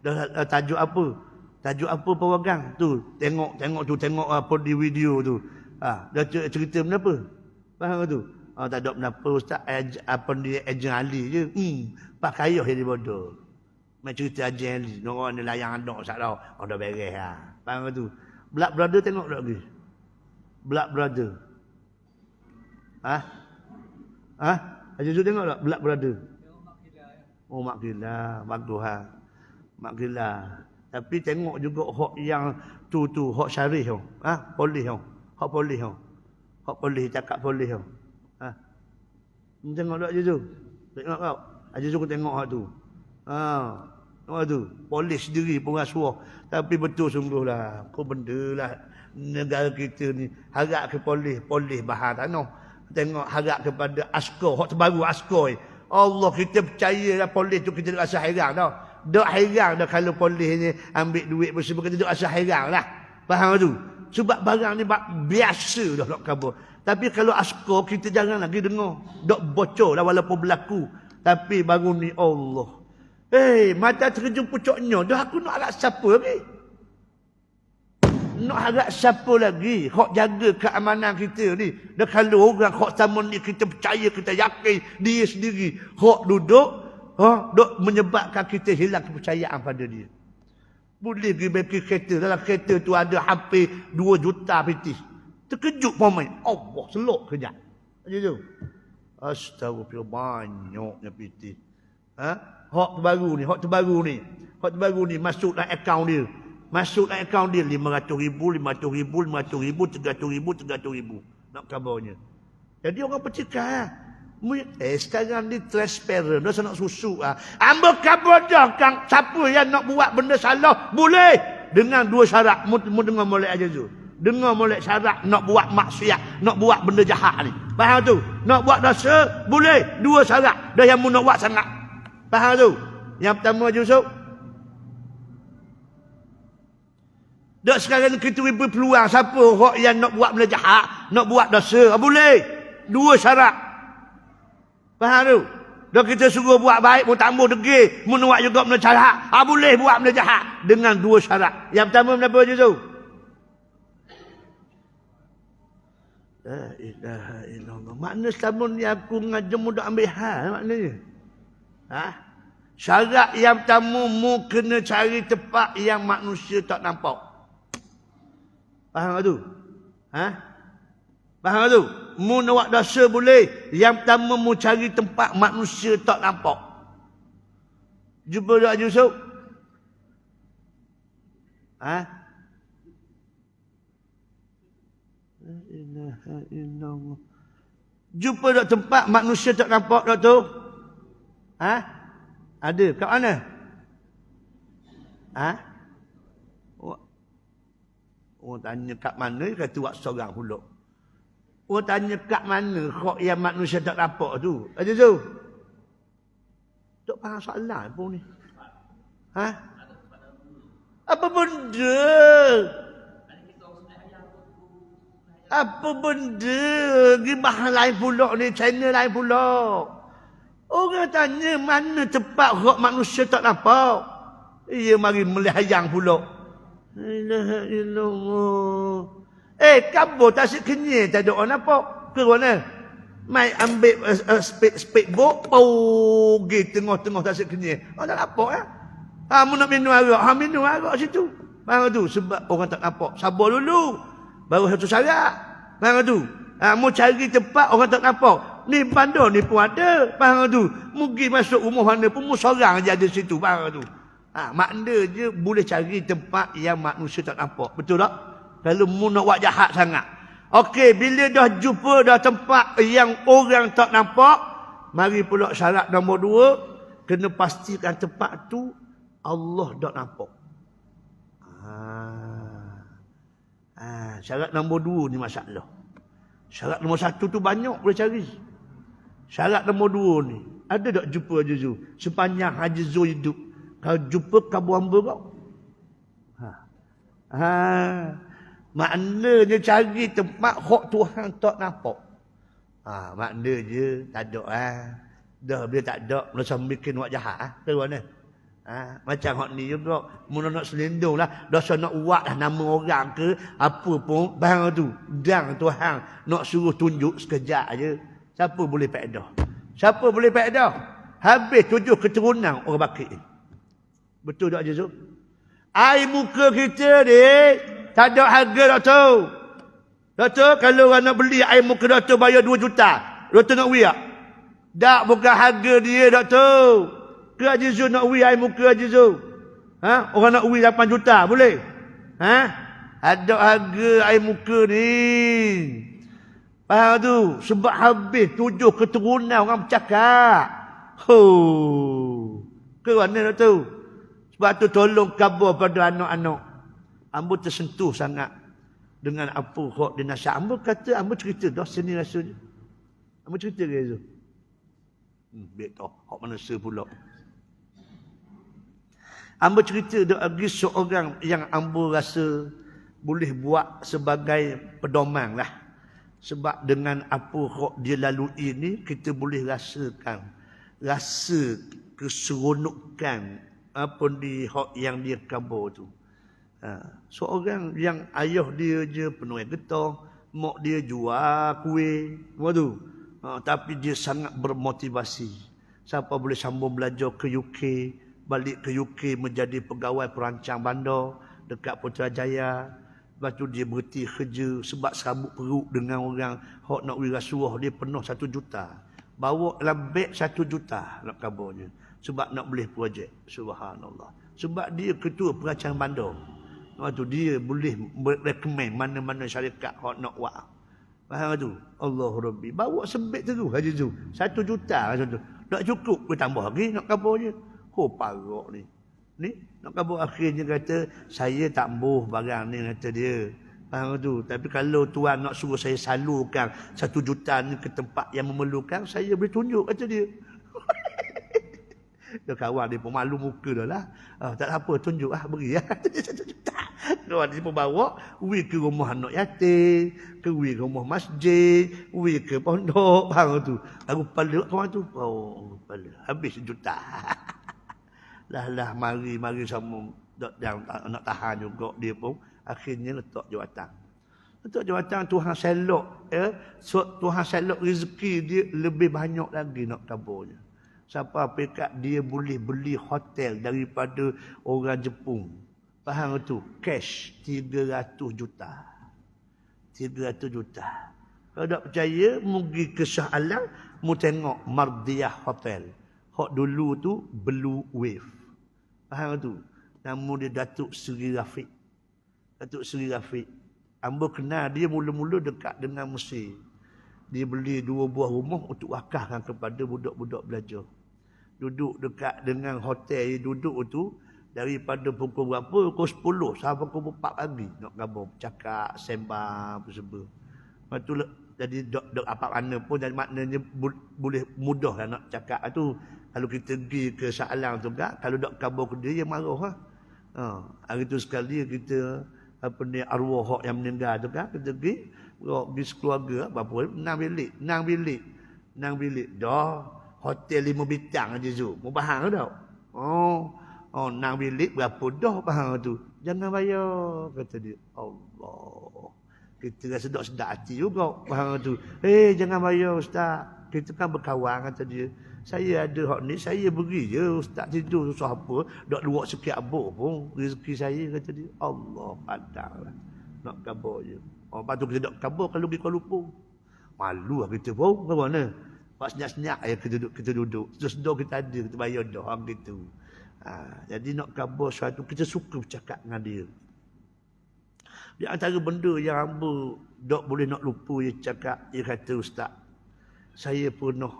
Dah tajuk apa? Tajuk apa pawagang? Tu. Tengok apa di video tu. Dah cerita kenapa? Faham tu? Tak ada kenapa Ustaz apa dia Ejen Ali je. Pakai ayah jadi bodoh. Macam cerita Ejen Ali. Orang ni layang anak Ustaz tau. Dah beres lah. Faham tu? Black Brother tengok tak lagi? Black Brother. Haji Zul tengok tak Black Brother? Mak Gila. Bagus ha. Mak Gila. Tapi tengok juga hak yang tu hak syarih tu. Polis tu. Hak polis tu. Hak polis cakap polis tu. Tengok tak Haji Zul? Tengok kau. Haji Zul tengok hak tu. tu, polis sendiri pun rasuah. Tapi betul sungguhlah, apa benda lah negara kita ni. Harap ke polis bahar tanah. Tengok harap kepada askar, hak terbaru askar. Allah, kita percayalah polis tu, kita rasa hairan tau. Dok hairan dah kalau polis ni ambil duit bersama, kita dok rasa hairan lah. Faham tu? Sebab barang ni biasa dah nak kabur. Tapi kalau askar, kita jangan lagi dengar. Dok bocor lah walaupun berlaku. Tapi baru ni Allah. Mata terjun pucuknya. Dah aku nak harap siapa lagi? Nak harap siapa lagi? Hak jaga keamanan kita ni. Dah kalau orang hak sama ni kita percaya, kita yakin dia sendiri. Hak duduk, duk menyebabkan kita hilang kepercayaan pada dia. Boleh pergi bagi kereta. Dalam kereta tu ada hampir 2 juta piti. Terkejut pemain. Allah, selok kejap. Macam tu. Astagfirullah, banyaknya piti. Hak terbaru ni masuk dalam akaun dia. Masuk dalam akaun dia 500,000, 500,000, 300,000. Nak kabarnya. Jadi orang percikah. Sekarang ni transparent. Dah nak susuk. Amba kabar dah kang. Siapa yang nak buat benda salah, boleh. Dengan 2 syarat. Mu dengar molek aja tu. Dengar molek syarat nak buat maksiat, nak buat benda jahat ni. Faham tu? Nak buat dosa, boleh. 2 syarat. Dah yang mu nak buat sangat. Faham tu? Yang pertama Yusuf. Dok sekarang kita beri peluang siapa yang nak buat benda jahat, nak buat dosa, boleh. 2 syarat. Faham tu? Dok kita suruh buat baik, mu tak mau degil, mu nak juga benda jahat, boleh buat benda jahat dengan 2 syarat. Yang pertama apa Yusuf? La ilaha illallah. Makna selama ni aku ngajar mu dak ambil hal maknanya. Syarat yang pertama, mu kena cari tempat yang manusia tak nampak. Faham tu? Faham tu? Mu nak buat dosa boleh. Yang pertama, mu cari tempat manusia tak nampak. Jumpa tak Yusuf? La ilaha illallah. Jumpa tak tempat manusia tak nampak tak tu? Ada. Kat mana? Orang tanya kat mana, kata buat seorang pula. Orang tanya kat mana kok yang manusia tak nampak tu? Ada tu? Tak faham soalan pun ni. Apa benda? Apa benda? Gimah lain pula ni, channel lain pula. Orang tanya mana tempat hak manusia tak nampak. Ia mari melihayang pula. La ilaha illallah. Kabur tasik kenyir tak ada orang nampak. Ke mana? Mai ambil speedboat, pergi tengah-tengah tasik kenyir. Orang tak nampak ya? Mu nak minum arak, minum arak situ. Faham tu? Sebab orang tak nampak. Sabar dulu. Baru satu syarat. Faham tu? Mu cari tempat orang tak nampak. Ni bandar ni pun ada. Faham tu? Mungkin masuk rumah mana pun mu seorang je ada situ. Faham tu? Makna je boleh cari tempat yang manusia tak nampak. Betul tak? Kalau mu nak buat jahat sangat. Okey, bila dah jumpa dah tempat yang orang tak nampak, mari pula syarat nombor 2, kena pastikan tempat tu Allah tak nampak. Syarat nombor 2 ni masalah. Syarat nombor 1 tu banyak boleh cari. Syarat nombor 2 ni, ada tak jumpa Haji Zul? Sepanjang Haji Zul hidup, kalau jumpa kabur hamba kau. Maknanya cari tempat hak Tuhan tak nampak. Makna je tak ada. Dah bila tak ada, macam bikin buat jahat. Ke mana? Macam hak ni juga, mula nak selindung lah. Dosa nak buat lah nama orang ke, apa pun, bang tu. Dan Tuhan nak suruh tunjuk sekejap je. Siapa boleh faedah? Siapa boleh faedah? Habis 7 keturunan orang bakit ni. Betul tak Yusuf? Air muka kita ni tak ada harga doktor. Doktor, kalau orang nak beli air muka doktor bayar 2 juta. Doktor nak beli tak? Tak, bukan harga dia doktor. Ke Haji Zul nak beli air muka Haji Zul? Orang nak beli 8 juta, boleh? Ada harga air muka ni. Faham tu? Sebab habis 7 keturunan orang bercakap. Ke mana doktor? Sebab tu tolong khabar pada anak-anak. Ambo tersentuh sangat dengan apa hak dia nasihat. Ambo kata, ambo cerita dah sini rasanya. Ambo cerita ke tu. Baik tau, hak manusia pula. Ambo cerita dah lagi seorang yang ambo rasa boleh buat sebagai pedoman lah. Sebab dengan apa hak dia lalui ni, kita boleh rasakan rasa keseronokan apa di hak yang dia khabar tu. Seorang yang ayah dia je penuh getah, mak dia jual kuih, semua tu. Tapi dia sangat bermotivasi. Siapa boleh sambung belajar ke UK, balik ke UK menjadi pegawai perancang bandar dekat Putrajaya. Lepas tu dia berhenti kerja sebab serabut perut dengan orang hak nak wirasuah dia penuh 1 juta. Bawa dalam beg 1 juta nak kabarnya. Sebab nak boleh projek. Subhanallah. Sebab dia ketua perancang bandar. Lepas tu dia boleh recommend mana-mana syarikat hak nak buat. Faham tu? Allah Rabbi. Bawa sebeg tu haji tu. 1 juta macam tu. Tak cukup. Dia tambah lagi nak kabarnya. Parok ni. Ni nak kabur akhirnya kata saya tak boh barang ni kata dia. Faham tu? Tapi kalau tuan nak suruh saya salurkan 1 juta ni ke tempat yang memerlukan, saya boleh tunjuk kata dia. Dia kawan dia pun malu muka dah lah. Tak apa tunjuk beri 1 juta. Kawan dia pun bawa we ke rumah anak yatim, ke we ke rumah masjid, we ke pondok. Faham tu? Aku kepala kawan tu. Oh, kepala. Habis 1 juta. Lah mari sama yang nak tahan juga dia pun akhirnya letak jawatan. Letak jawatan Tuhan selok Tuhan selok rezeki dia lebih banyak lagi nak kabarnya. Siapa pekat dia boleh beli hotel daripada orang Jepun. Faham tu? Cash 300 juta. 300 juta. Kalau tak percaya, pergi ke Shah Alam, mu tengok Mardiah Hotel. Hak dulu tu Blue Wave. Faham tu? Nama dia Datuk Seri Rafiq. Datuk Seri Rafiq. Ambo kenal dia mula-mula dekat dengan Mesir. Dia beli 2 buah rumah untuk wakafkan kepada budak-budak belajar. Duduk dekat dengan hotel dia duduk tu daripada pukul berapa? Pukul 10 sampai pukul 4 pagi. Nak gabung, cakap, sembang, apa-apa. Lepas tu jadi dok apa mana pun jadi maknanya boleh mudah lah nak cakap tu. Kalau kita pergi ke Sa'alang tu kan, kalau dok kabur ke dia marah hari tu sekali kita arwah hak yang meninggal tu kan, kita pergi sekeluarga berapa 6 bilik dah hotel 5 bintang aja tu. Mau faham tak? 6 bilik berapa dah faham tu. Jangan bayar kata dia. Allah. Kita rasa sedap hati juga. Faham tu. Jangan bayar ustaz. Kita kan berkawan kata dia. Saya ada hak ni, saya beri je ustaz tidur susah apa. Dok luak sikit abuk pun rezeki saya kata dia. Allah padahlah. Nak kabar je. Lepas tu kita dok kabar kalau pergi Kuala Lumpur. Malu lah kita pun. Ke mana? Pas senyap-senyap kita duduk. Sedar kita ada, kita bayar dah gitu. Jadi nak kabar sesuatu kita suka bercakap dengan dia. Di antara benda yang hamba tak boleh nak lupa dia cakap, dia kata ustaz, saya pernah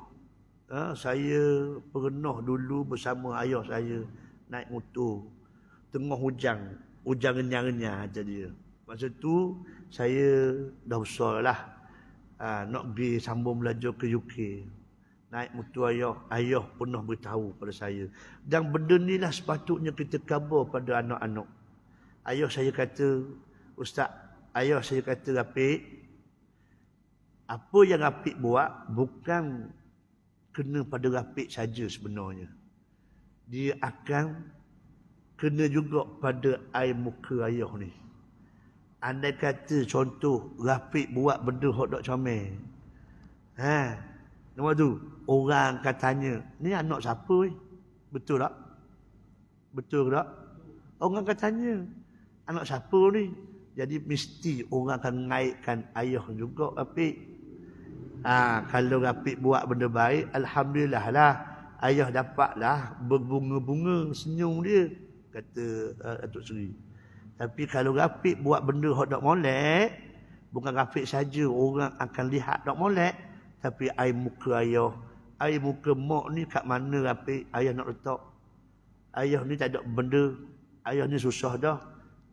dulu bersama ayah saya naik motor tengah hujan renyah-renyah kata dia. Masa tu saya dah besar lah, nak pergi sambung belajar ke UK. Naik motor ayah pernah beritahu pada saya. Dan benda ni lah sepatutnya kita khabar pada anak-anak. Ayah saya kata, ustaz, ayah saya kata Rafiq, apa yang Rafiq buat bukan kena pada Rafiq saja sebenarnya. Dia akan kena juga pada air muka ayah ni. Andai kata contoh Rafiq buat benda hok tak comel. Nampak tu? Orang katanya, ni anak siapa ni? Betul tak? Betul tak? Orang katanya, anak siapa ni? Jadi mesti orang akan naikkan ayah juga Rafiq. Kalau Rafiq buat benda baik, alhamdulillah lah. Ayah dapatlah berbunga-bunga senyum dia, kata Datuk Seri. Tapi kalau Rafiq buat benda hak tak molek, bukan Rafiq saja orang akan lihat tak molek, tapi air muka ayah, air muka mak ni kat mana Rafiq ayah nak letak? ayah ni tak ada benda, ayah ni susah dah,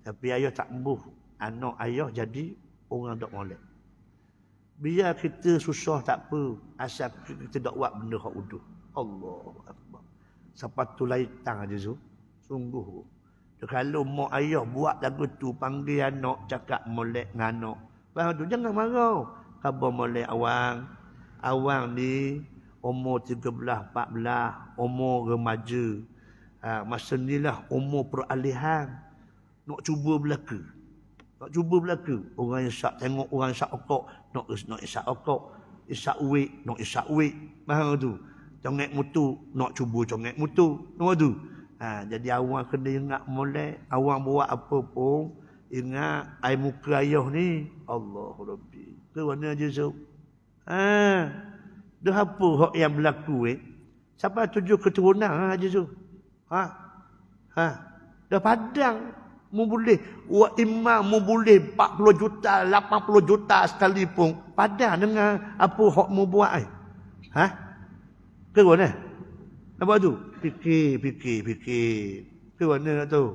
tapi ayah tak embuh anak ayah jadi orang tak molek. Biar kita susah tak apa, asal kita tak buat benda hak uduh. Allahu akbar. Siapa tu laitang aja tu. Sungguh. Kalau mak ayah buat lagu tu panggil anak cakap molek dengan anak. Faham tu jangan marah. Khabar molek awang. Awang ni umur 13, 14, umur remaja. Masa ni lah umur peralihan. Nak cuba belaka. Nak cuba belaka. Orang yang syak tengok orang syak okok, nak isyak okok. Isyak wik, nak isyak wik. Faham tu? Congek mutu, nak cuba congek mutu. Nampak tu? Jadi awang kena ingat molek. Awang buat apa pun, ingat air muka ayah ni. Allahu Rabbi. Ke mana je so? Dah apa hak yang berlaku Siapa 7 keturunan aja so? Dah padang. Mu boleh wa imam mu boleh 40 juta, 80 juta sekalipun. Padang dengan apa hak mu buat Ke mana? Nampak tu? Fikir. Ke mana nak tahu?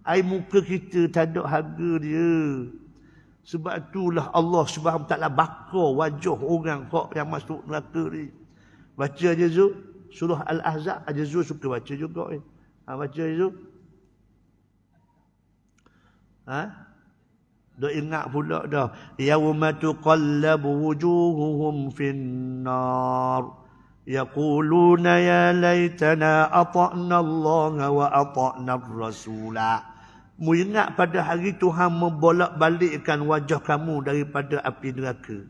Air muka kita tak ada harga dia. Sebab itulah Allah Subhanahu Wa Taala bakar wajah orang kok yang masuk neraka ni. Baca aja Zul. Surah Al-Ahzab aja Zul suka baca juga. Baca Zul. Dah ingat pula dah. Yauma tuqallabu wujuhuhum fin-nar. Yaquluna ya laitana ata'na Allah wa ata'na ar-rasula. Mu ingat pada hari Tuhan membolak-balikkan wajah kamu daripada api neraka.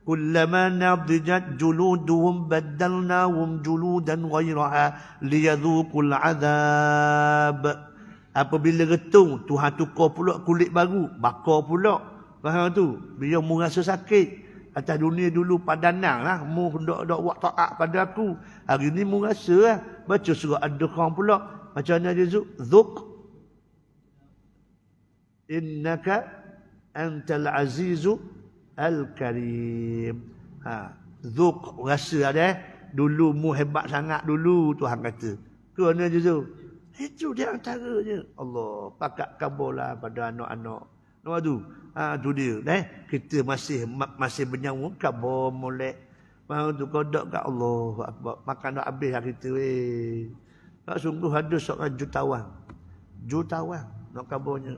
Kullama nadijat juluduhum baddalnahum juludan ghairaha liyadhuqul azab. Apabila retung, Tuhan tukar pula kulit baru, bakar pula. Faham tu? Biar mu rasa sakit. Atas dunia dulu padanan lah. Mu hendak buat taat pada aku. Hari ni mu rasa lah. Baca surah Ad-Dukhan pula. Macam mana dia Zuk? Zuk. Innaka antal azizu al-karim. Zuk. Rasa ada. Dulu mu hebat sangat dulu. Tuhan kata. Ke mana dia Zuk? Itu dia antaranya. Allah pakat kabarlah pada anak-anak. Nampak tu? Tu dia. Kita masih bernyawa kabar molek. Faham tu? Kodok kat Allah. Makan nak habis lah kita. Tak sungguh ada seorang jutawan. Nak kabarnya.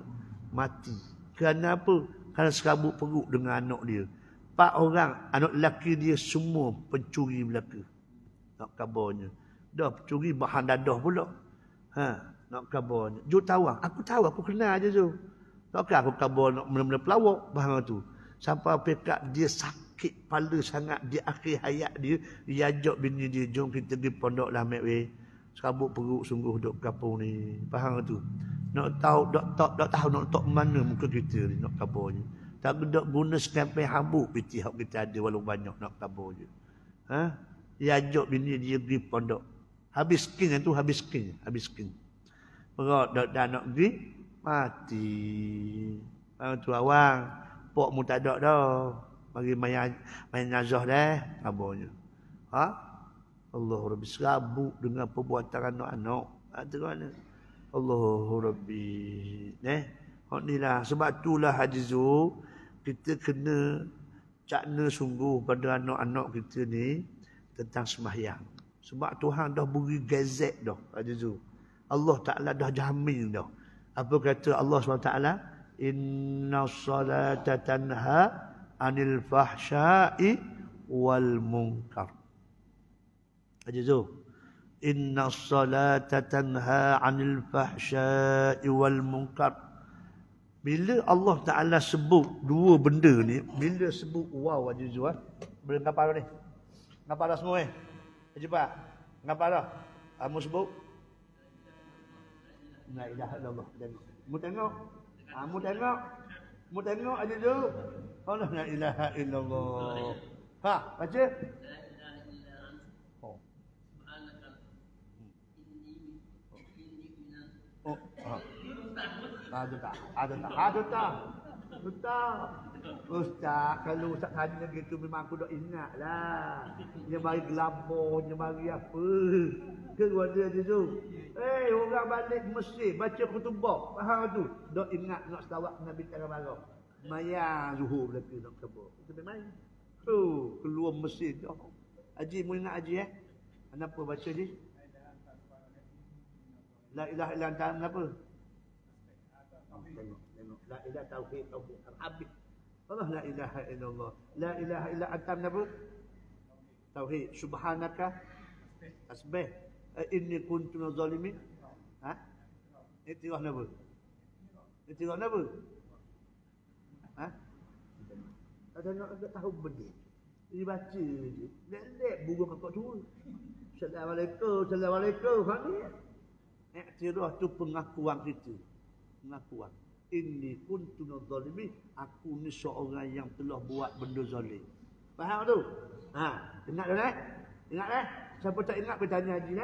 Mati. Kerana apa? Kerana serabut perut dengan anak dia. 4 orang. Anak lelaki dia semua pencuri belaka. Nak kabarnya. Dah pencuri bahan dadah pula. Nak kabarnya. Jutawan. Aku tahu, aku kenal je tu. Takkan aku kabar nak benda-benda pelawak. Bahan tu. Sampai pekat dia sakit kepala sangat di akhir hayat dia. Dia ajak bini dia, jom kita pergi pondok lah Mek. Serabut perut sungguh duk kampung ni. Faham tu? Nak tahu, tak tahu nak letak mana muka kita ni nak kabarnya. Tak nak guna skampai habuk piti hak kita ada walau banyak nak kabar je. Dia ajak bini dia pergi pondok. Habis skin tu, habis skin. Berat dah nak pergi, mati. Tu awang, pok mu tak ada dah. Mari main nazah dah, kabarnya. Allahu Rabbi, serabut dengan perbuatan anak-anak. Tu mana? Allahu Rabbi. Hak ni lah, sebab itulah Haji Zul, kita kena cakna sungguh pada anak-anak kita ni tentang sembahyang. Sebab Tuhan dah beri gazet dah, Haji Zul. Allah Ta'ala dah jamin dah. Apa kata Allah SWT? Inna salata tanha anil fahsya'i wal munkar. Haji Zul. Inna salata tanha anil fahsya'i wal munkar. Bila Allah Ta'ala sebut 2 benda ni, bila sebut wow Haji Zul, boleh ngapa dah ni? Ngapa dah semua ni? Haji Pak, ngapa dah? Kamu sebut? La ilaha illallah. Mu tengok. Mu tengok Haji Zul. Allah la ilaha illallah. Baca. Ada tak? Ustaz, kalau Ustaz tanya gitu memang aku dah ingat lah. Dia mari gelabor, dia mari apa. Keluar dia tu. Orang balik Mesir, baca khutbah. Faham tu? Dah ingat nak setawak Nabi Tara Barang. Maya zuhur lagi nak kebur. Itu memang. Keluar Mesir dah. Haji, mu ingat Haji Kenapa baca ni? La ilaha illa anta kenapa? Tengok. La ilaha tauhid habis. Allah la ilaha illallah. La ilaha illa anta kenapa? Tauhid. Subhanaka tasbih. Inni kuntu minaz zalimin. Itiraf kenapa? Itiraf kenapa? Tak nak tahu benda. Dia baca je. Lek burung kakak tua. Assalamualaikum. Iktiraf tu pengakuan kita. Pengakuan. Inni kuntu minaz zalimin. Aku ni seorang yang telah buat benda zalim. Faham tu? Ingat dah Ingat Siapa tak ingat bertanya Haji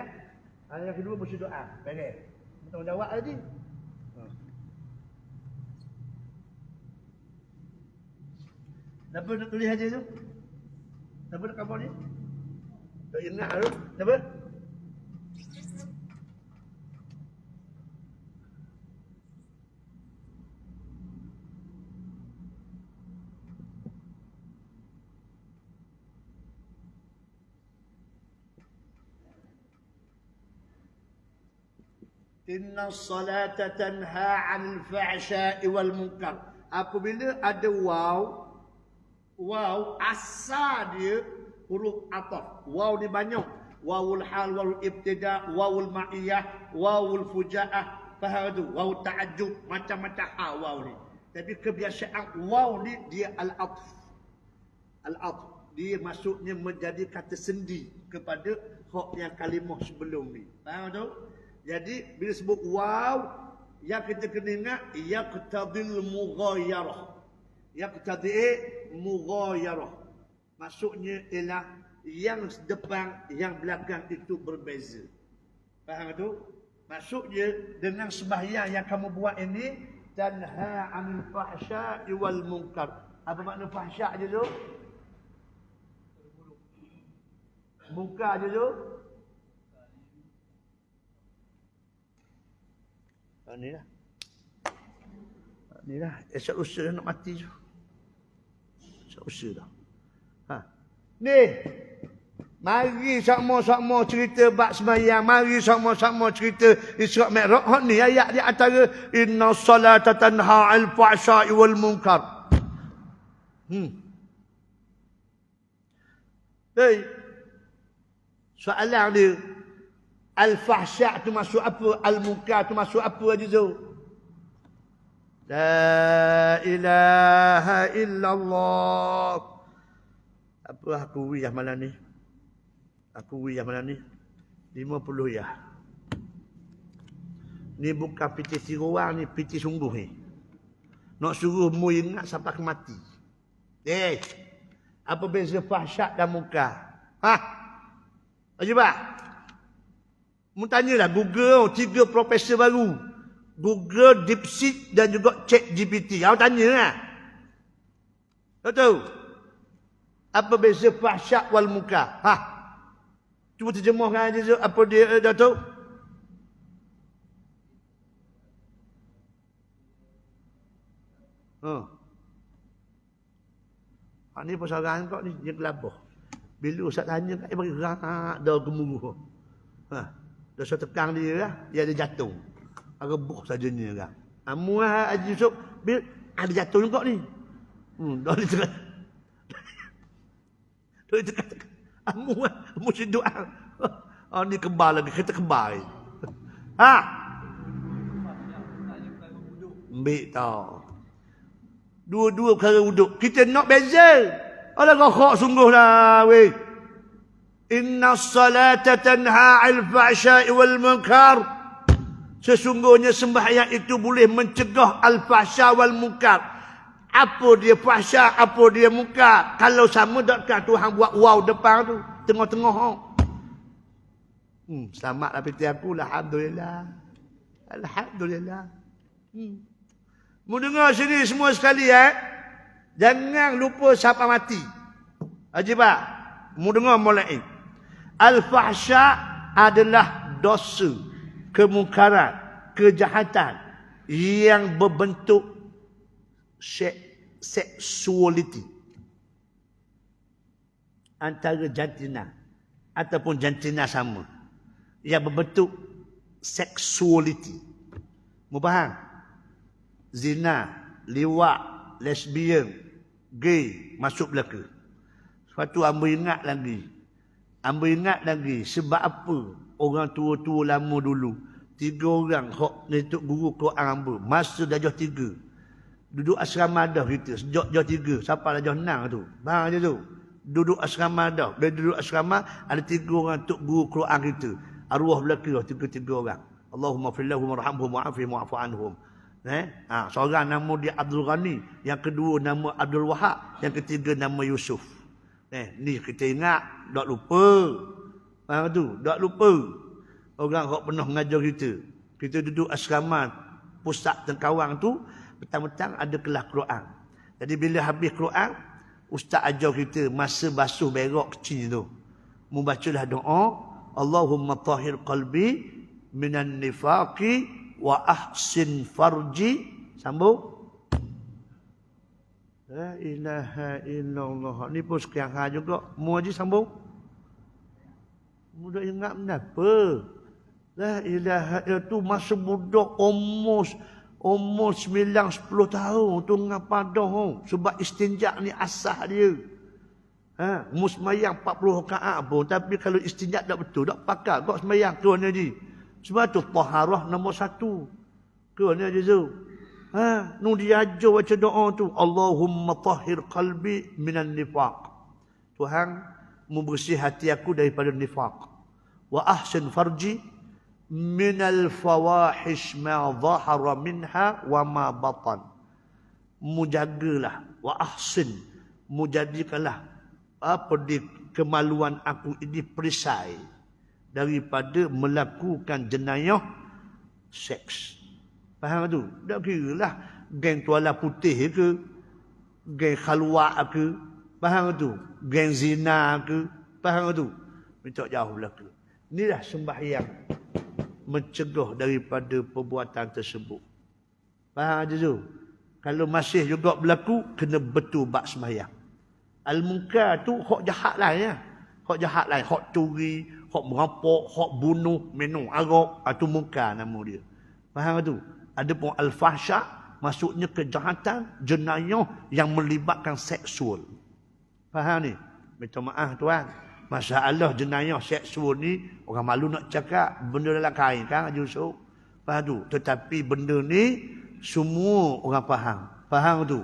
Yang kedua mesti doa. Beres. Tanggungjawab Haji. Kenapa nak tulis Haji tu? Kenapa nak kabar ni? Tak ingat tu. Kenapa? Inna salata tanha 'anil fahsya'i wal munkar. Apabila ada waw asal dia huruf ataf. Waw ni banyak. Wawul hal, wawul ibtida, wawul ma'iyah, wawul fujaah. Faham tu? Waw ta'ajjub, macam-macam hal waw ni. Tapi kebiasaan waw ni dia al-atf. Al-atf. Dia maksudnya menjadi kata sendi kepada hak yang kalimah sebelum ni. Faham tu? Jadi bila sebut waw, yang kita kena ingat yaqtadil mughayarah. Yaqtadi mughayarah. Maksudnya ialah yang depan, yang belakang itu berbeza. Faham tu? Maksudnya dengan sembahyang yang kamu buat ini tanha 'anil fahsya'i wal munkar. Apa makna fahsya' je tu? Munkar je tu? Ni lah. Esok lusa nak mati je. Esok lusa dah. Ni. Mari sama-sama cerita bab sembahyang. Mari sama-sama cerita Isra' Mi'raj. Ni ayat di antara inna salata tanha 'anil fahsya'i wal munkar. Soalan dia. Al-fahsya' tu masuk apa? Al-munkar tu masuk apa aja tu? La ilaha illallah. Apa aku wiyah malam ni? Aku wiyah malam ni 50 ya. Ni bukan piti tiruan ni, piti sungguh ni. Nak suruh mu ingat sampai ke mati. Apa beza fahsya' dan munkar? Ajibah. Mu tanyalah Google 3 profesor baru. Google, DeepSeek dan juga ChatGPT. Awak tanyalah. Tahu? Apa beza fahsya' wal munkar? Cuba terjemahkan aja apa dia dah tahu. Ni pasaran kau ni dia kelabah. Bila ustaz tanya kat dia bagi gerak dah gemuruh. Dah saya tekan dia lah, dia ada jatuh. Rebuh sajanya kan. Amu Haji Yusuf bil ada jatuh juga ni. Dah dia tekan. Dia tekan. Amu si doa. Ni kebal lagi, kita kebal. Ambil tau. Dua-dua perkara wuduk. Kita nak beza. Alah kau sungguh lah weh. Inna salata tanha 'anil fahsya'i wal munkar. Sesungguhnya sembahyang itu boleh mencegah al-fahsya wal munkar. Apa dia fahsya, apa dia munkar? Kalau sama dekat Tuhan buat waw depan tu, tengah-tengah. Selamatlah piti aku, alhamdulillah. Alhamdulillah. Mu dengar sini semua sekalian, jangan lupa siapa mati. Ajibah, mu dengar mulai. Al-fahsya adalah dosa, kemungkaran, kejahatan yang berbentuk seksualiti antara jantina ataupun jantina sama yang berbentuk seksualiti. Mu faham? Zina, liwat, lesbian, gay masuk belaka. Sebab tu ambo ingat lagi sebab apa orang tua-tua lama dulu 3 orang hok netuk guru Quran ambo masa darjah 3 duduk asrama dah kita sejak darjah 3 sampai darjah 6 tu. Faham je tu? Duduk asrama dah. Bila duduk asrama ada 3 orang tok guru Quran kita. Arwah belaka 3 orang. Allahumma fillahum warhamhum wa'afihim wa'fu anhum. Seorang nama dia Abdul Ghani, yang kedua nama Abdul Wahab, yang ketiga nama Yusuf. Ni kita ingat, tak lupa. Faham tu? Tak lupa. Orang yang pernah mengajar kita. Kita duduk asrama pusat Tengkawang tu, petang-petang ada kelas Quran. Jadi bila habis Quran, ustaz ajar kita masa basuh berak kecil tu. Membacalah doa, Allahumma tahhir qalbi minan nifaqi wa ahsin farji. Sambung. La ilaha illallah. Ni pun sekian hal juga. Mu haji sambung. Mudah ingat kenapa? La ilaha illallah tu masa budak almost 9-10 tahun tu ngapa dah. Sebab istinja ni asah dia. Musmayang 40 rakaat pun, tapi kalau istinja tak betul, tak pakar kau sembahyang tu ni. Sebab tu taharah nombor 1. Ke ni aja tu. Nu dia ajar baca doa tu, Allahumma tahhir qalbi minan nifaq. Tuhan, membersih hati aku daripada nifaq. Wa ahsin farji minal fawahish ma dhahara minha wa ma batan. Mujagalah wa ahsin, mujadikanlah apa di kemaluan aku ini perisai daripada melakukan jenayah seks. Faham tu? Tak kira lah geng tuala putih ke, geng khalwat ke, faham tu? Geng zina ke, faham tu? Minta jauh belaka. Inilah sembahyang mencegah daripada perbuatan tersebut. Faham je tu? Kalau masih juga berlaku, kena betul bab sembahyang. Al-munkar tu hak jahat lain ya. Hak jahat lain, hak curi, hak merampok, hak bunuh, minum arak, itu munkar nama dia. Faham tu? Adapun al-fahsya maksudnya kejahatan, jenayah yang melibatkan seksual. Faham ni? Minta maaf tuan. Masalah jenayah seksual ni orang malu nak cakap benda dalam kain kan Yusuf. Faham tu? Tetapi benda ni semua orang faham. Faham tu?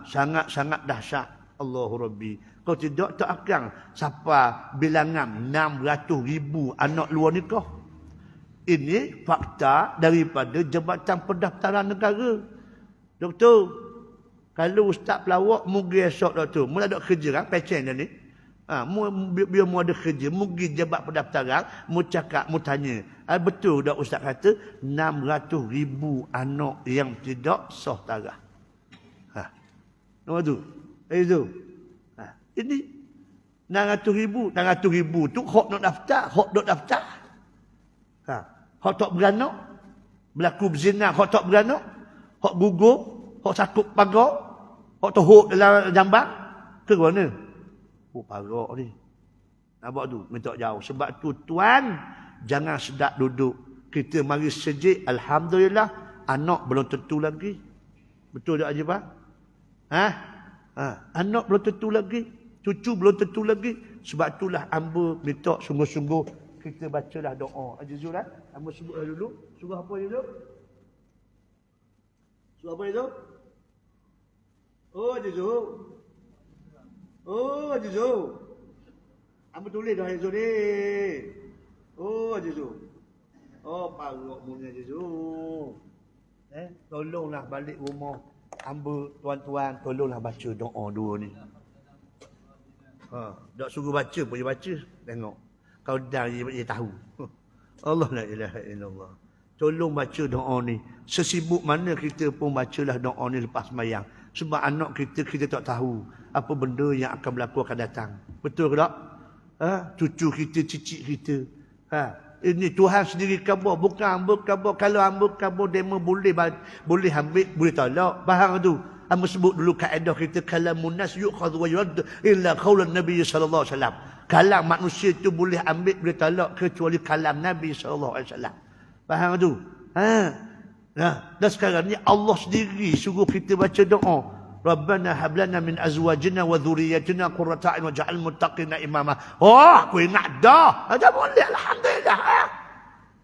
Sangat-sangat dahsyat. Allahu Rabbi. Kau tidak tak akan siapa bilangan 600,000 anak luar nikah. Ini fakta daripada Jabatan Pendaftaran Negara. Doktor, kalau ustaz pelawak mugi esok doktor, mula ada kerja kan pecen dia ni. Biar mu ada kerja, mugi Jabat Pendaftaran, mu cakap, mu tanya. Betul tak ustaz kata 600,000 anak yang tidak sah tarah. Nama tu. Itu. Ini 600,000 tu hak nak daftar, hak dok daftar. Hak tak beranak, berlaku berzina, hak tak beranak, hak gugur, hak sakut pagar, hak teruk dalam jamban, ke mana? Pagar ni. Nampak tu, minta jauh. Sebab tu tuan, jangan sedap duduk. Kita mari sejik, alhamdulillah, anak belum tentu lagi. Betul tak Haji Pak? Anak belum tentu lagi, cucu belum tentu lagi. Sebab itulah hamba minta sungguh-sungguh kita bacalah doa. Haji Zul hamba sebut dulu. Surah apa dulu? Surah apa itu? Oh Haji Zul. Oh Haji Zul. Hamba tulis dah Haji Zul ni. Oh Haji Zul. Oh parok punya Haji Zul. Tolonglah balik rumah. Hamba tuan-tuan tolonglah baca doa dua ni. Tak suruh baca pun dia baca. Tengok. Kau dah dia tahu. Allah la ilaha illallah. tolong baca doa ni. Sesibuk mana kita pun bacalah doa ni lepas sembahyang. Sebab anak kita tak tahu apa benda yang akan berlaku akan datang. Betul ke tak? Cucu kita, cicit kita. Ini Tuhan sendiri kabar, bukan hamba kabar. Kalau hamba kabar demo boleh ambil, boleh tolak. Faham tu? Hamba sebut dulu kaedah kita, kalamun nas yu'khadhu wa yurad illa qaulan Nabi sallallahu alaihi wasallam. Kalam manusia itu boleh ambil, boleh tolak kecuali kalam Nabi sallallahu alaihi wasallam. Faham tu? Dan sekarang ni Allah sendiri suruh kita baca doa. Rabbana hab lana min azwajina wa dhurriyyatina qurrata a'yun waj'al muttaqina imama. Aku ingat dah. Ada boleh, alhamdulillah.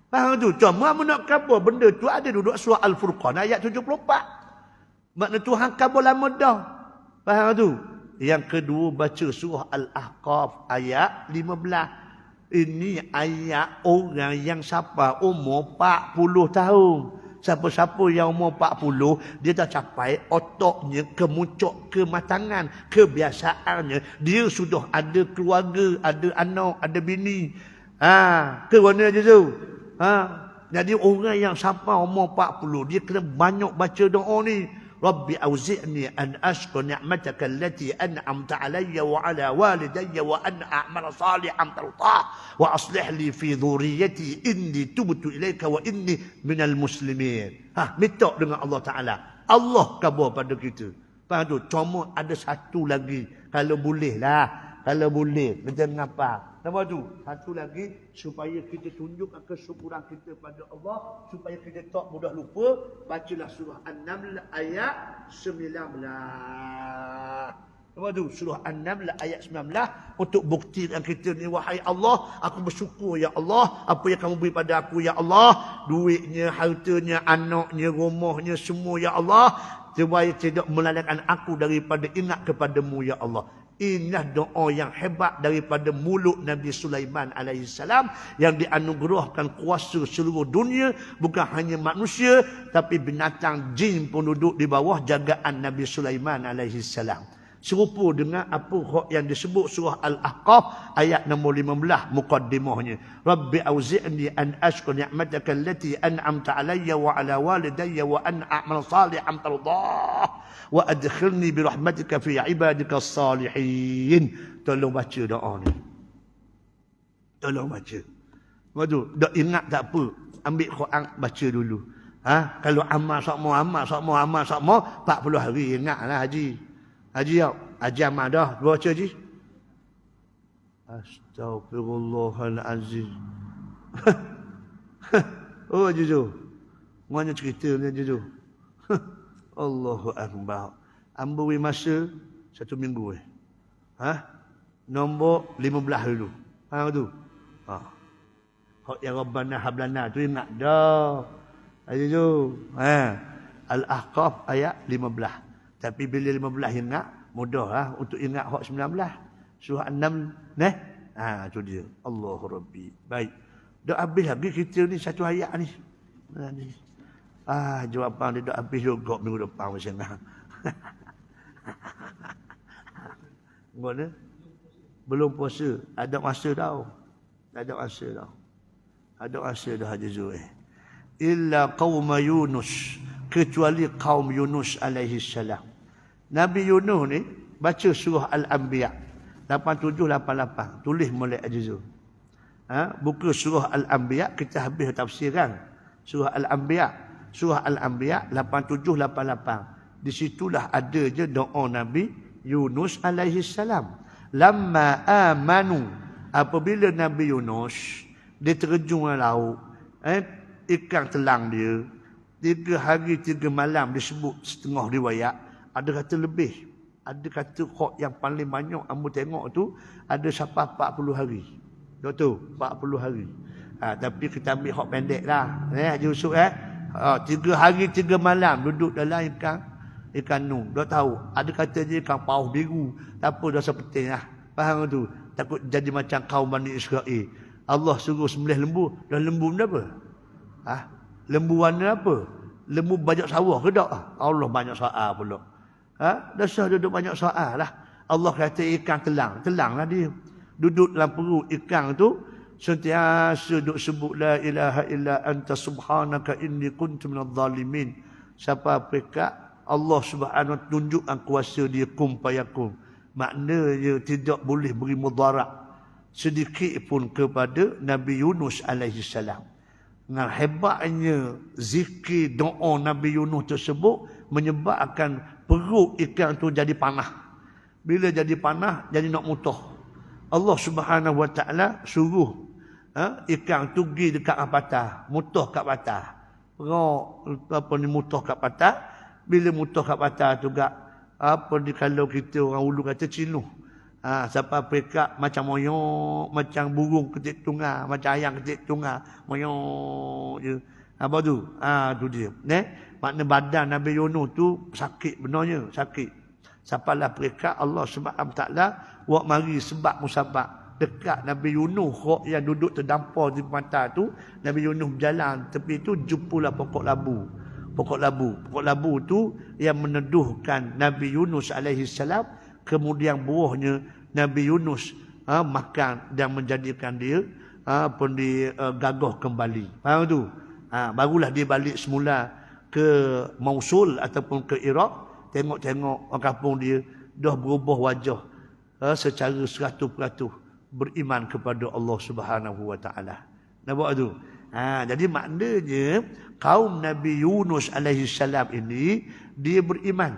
Faham tu? Cuma nak khabar benda tu ada duduk surah Al-Furqan ayat 74. Makna Tuhan khabar lama dah. Faham tu? Yang kedua baca surah Al-Ahqaf ayat 15. Ini ayat orang yang siapa umur 40 tahun. Siapa-siapa yang umur 40, dia dah capai otaknya, kemuncak, kematangan, kebiasaannya. Dia sudah ada keluarga, ada anak, ada bini. Ke mana je tu? Jadi orang yang siapa umur 40, dia kena banyak baca doa ni. Rabbi auzi'ni an ashkur ni'mataka allati an'amta alayya wa ala walidayya wa an a'mala salihan tardah wa aslih li fi dhurriyyati inni tubtu ilaika wa inni minal muslimin. Minta dengan Allah Taala. Allah khabar pada kita. Faham tu? Cuma ada satu lagi, kalau boleh lah. Kalau boleh, kita ngapa? Nama tu, satu lagi supaya kita tunjukkan kesyukuran kita pada Allah, supaya kita tak mudah lupa, bacalah surah An-Naml ayat 19. Nama tu, surah An-Naml ayat 19 untuk buktikan kita ni, wahai Allah, aku bersyukur ya Allah, apa yang kamu beri pada aku ya Allah, duitnya, hartanya, anaknya, rumahnya, semua ya Allah, supaya tidak melalaikan aku daripada ingat kepadamu ya Allah. Inilah doa yang hebat daripada mulut Nabi Sulaiman alaihissalam yang dianugerahkan kuasa seluruh dunia, bukan hanya manusia tapi binatang jin pun duduk di bawah jagaan Nabi Sulaiman alaihissalam. Serupa dengan apa yang disebut surah Al-Ahqaf ayat nombor 15 muqaddimahnya. Rabbi auzi'ni an ashkur ni'mataka allati an'amta alayya wa ala walidayya wa an a'mal salihan tardah wa adkhilni bi rahmatika fi ibadika salihin. Tolong baca doa ni. Tolong baca. Waduh, dak ingat tak apa. Ambil Quran baca dulu. Kalau amal sakmo 40 hari ingatlah haji. Haji ya, haji amal dah. Baca haji. Astagfirullahalazim. Oh jujur. Mana cerita ni jujur. Allahu Akbar. Amboi masa 1 minggu. Nombor 15 dulu. Faham tu? Hak yang Rabbana hablana tu ingat dah. Ayo. Al-Ahqaf ayat 15. Tapi bila 15 ingat, mudah untuk ingat hak 19. Surah An-Naml. Tu dia. Allahu Rabbi. Baik. Dah habis lagi kita ni satu ayat ni. Jawapan dia dah habis juga minggu depan macam mana. Mana? Belum puasa. Ada masa tau. Ada masa dah Haji Zuhair. Illa qauma Yunus. Kecuali kaum Yunus alaihi salam. Nabi Yunus ni baca surah Al-Anbiya 87-88. Tulis mulai Haji Zuhair. Buka surah Al-Anbiya, kita habis tafsiran. Surah Al-Anbiya. Surah Al-Anbiya 87-88. Di situlah ada je doa Nabi Yunus alaihi salam. Lamma amanu, apabila Nabi Yunus dia terjun ke laut, ikan telang dia 3 hari 3 malam, disebut setengah riwayat, ada kata lebih, ada kata hak yang paling banyak ambo tengok tu ada sampai 40 hari. Betul, 40 hari. Tapi kita ambil hak pendek lah. Haji Usuk 3 hari 3 malam duduk dalam ikan nu. Dah tahu. Ada kata je ikan paus biru. Tak apa, dah seperti lah. Faham tu? Takut jadi macam kaum Bani Israel. Allah suruh sembelih lembu. Dah lembu benda apa? Lembu warna apa? Lembu banyak sawah ke tak? Allah banyak soal pula. Dah sah duduk banyak soal lah. Allah kata ikan telang. Telang lah dia. Duduk dalam perut ikan tu sentiasa duk sebut la ilaha illa anta subhanaka inni kuntu minadh zalimin. Siapa pekat Allah Subhanahu wa taala tunjukkan kuasa dia kum fayakun. Maknanya tidak boleh beri mudarat sedikit pun kepada Nabi Yunus alaihi salam. Dengan hebatnya zikir doa Nabi Yunus tersebut menyebabkan perut ikan tu jadi panah. Bila jadi panah, jadi nak mutah. Allah Subhanahu wa taala suruh ikan tu pergi dekat patah, mutah kat patah. Mutah kat patah. Bila mutah kat patah tu gak kalau kita orang ulu kata cinuh. Siapa pekat macam moyong, macam burung ketik tunggal, macam ayam ketik tunggal, moyong je. Apa tu? Tu dia. Makna badan Nabi Yunus tu sakit benarnya, sakit. Siapalah pekat Allah Subhanahu taala buat mari sebab musabab dekat Nabi Yunus yang duduk terdampar di pantai tu. Nabi Yunus berjalan tepi tu jumpalah pokok labu. Pokok labu tu yang meneduhkan Nabi Yunus alaihi salam. Kemudian buahnya Nabi Yunus makan dan menjadikan dia pun digagah kembali. Faham tu? Barulah dia balik semula ke Mosul ataupun ke Iraq. Tengok-tengok orang kampung dia dah berubah wajah secara 100% beriman kepada Allah Subhanahu wa taala. Nampak tu? Jadi maknanya kaum Nabi Yunus alaihi salam ini dia beriman.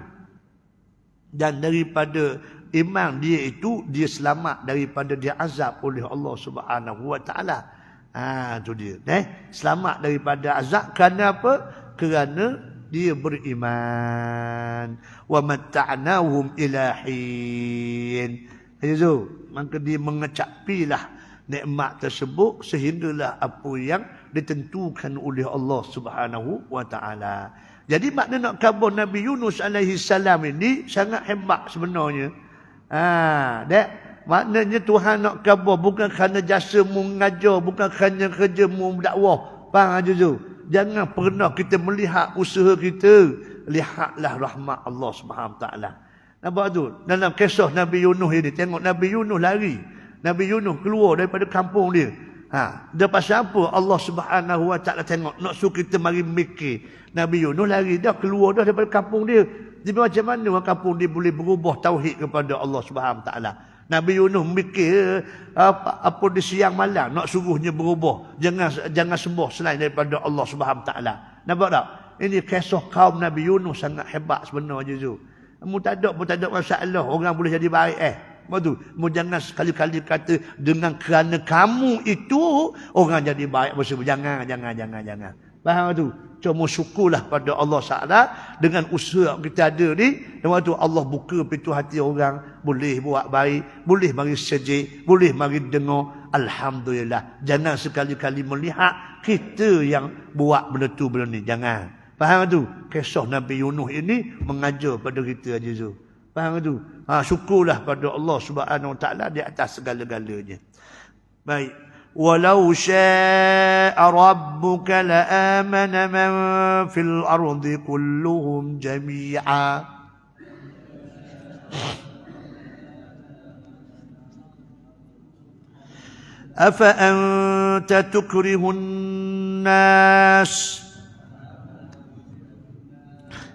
Dan daripada iman dia itu dia selamat daripada dia azab oleh Allah Subhanahu wa taala. Tu dia. Selamat daripada azab kerana apa? Kerana dia beriman. Wa matta'nahum ila hin. Itu maka dia mengecapilah nikmat tersebut sehinggalah apa yang ditentukan oleh Allah Subhanahu wa taala. Jadi makna nak khabar Nabi Yunus alaihi salam ini sangat hebat sebenarnya. Maknanya Tuhan nak khabar bukan kerana jasa mu mengajar, bukan kerana kerja mu berdakwah. Faham aja tu? Jangan pernah kita melihat usaha kita, lihatlah rahmat Allah Subhanahu taala. Nampak tu? Dalam kisah Nabi Yunus ini, tengok Nabi Yunus lari. Nabi Yunus keluar daripada kampung dia. Dia pasal apa? Allah Subhanahu wa taala tengok nak suruh kita mari mikir. Nabi Yunus lari dah keluar dah daripada kampung dia. Jadi macam mana orang kampung dia boleh berubah tauhid kepada Allah Subhanahu wa taala? Nabi Yunus mikir apa di siang malam nak suruhnya berubah. Jangan sembah selain daripada Allah Subhanahu wa taala. Nampak tak? Ini kisah kaum Nabi Yunus sangat hebat sebenarnya tu. Mu tak ada masalah orang boleh jadi baik Betul. Mu jangan sekali-kali kata dengan kerana kamu itu orang jadi baik. Jangan. Faham tu? Cuma syukurlah pada Allah Ta'ala dengan usaha kita ada ni. Dan waktu Allah buka pintu hati orang, boleh buat baik, boleh mari sejik, boleh mari dengar. Alhamdulillah. Jangan sekali-kali melihat kita yang buat benda tu benda ni. Jangan. Faham tu? Kisah Nabi Yunus ini mengajar pada kita aja tu. Faham tu? Syukurlah pada Allah Subhanahu Wa Ta'ala di atas segala-galanya. Baik. Walau syaa rabbuka la'amana man fil ardi kulluhum jami'a. Afa anta tukrihun nas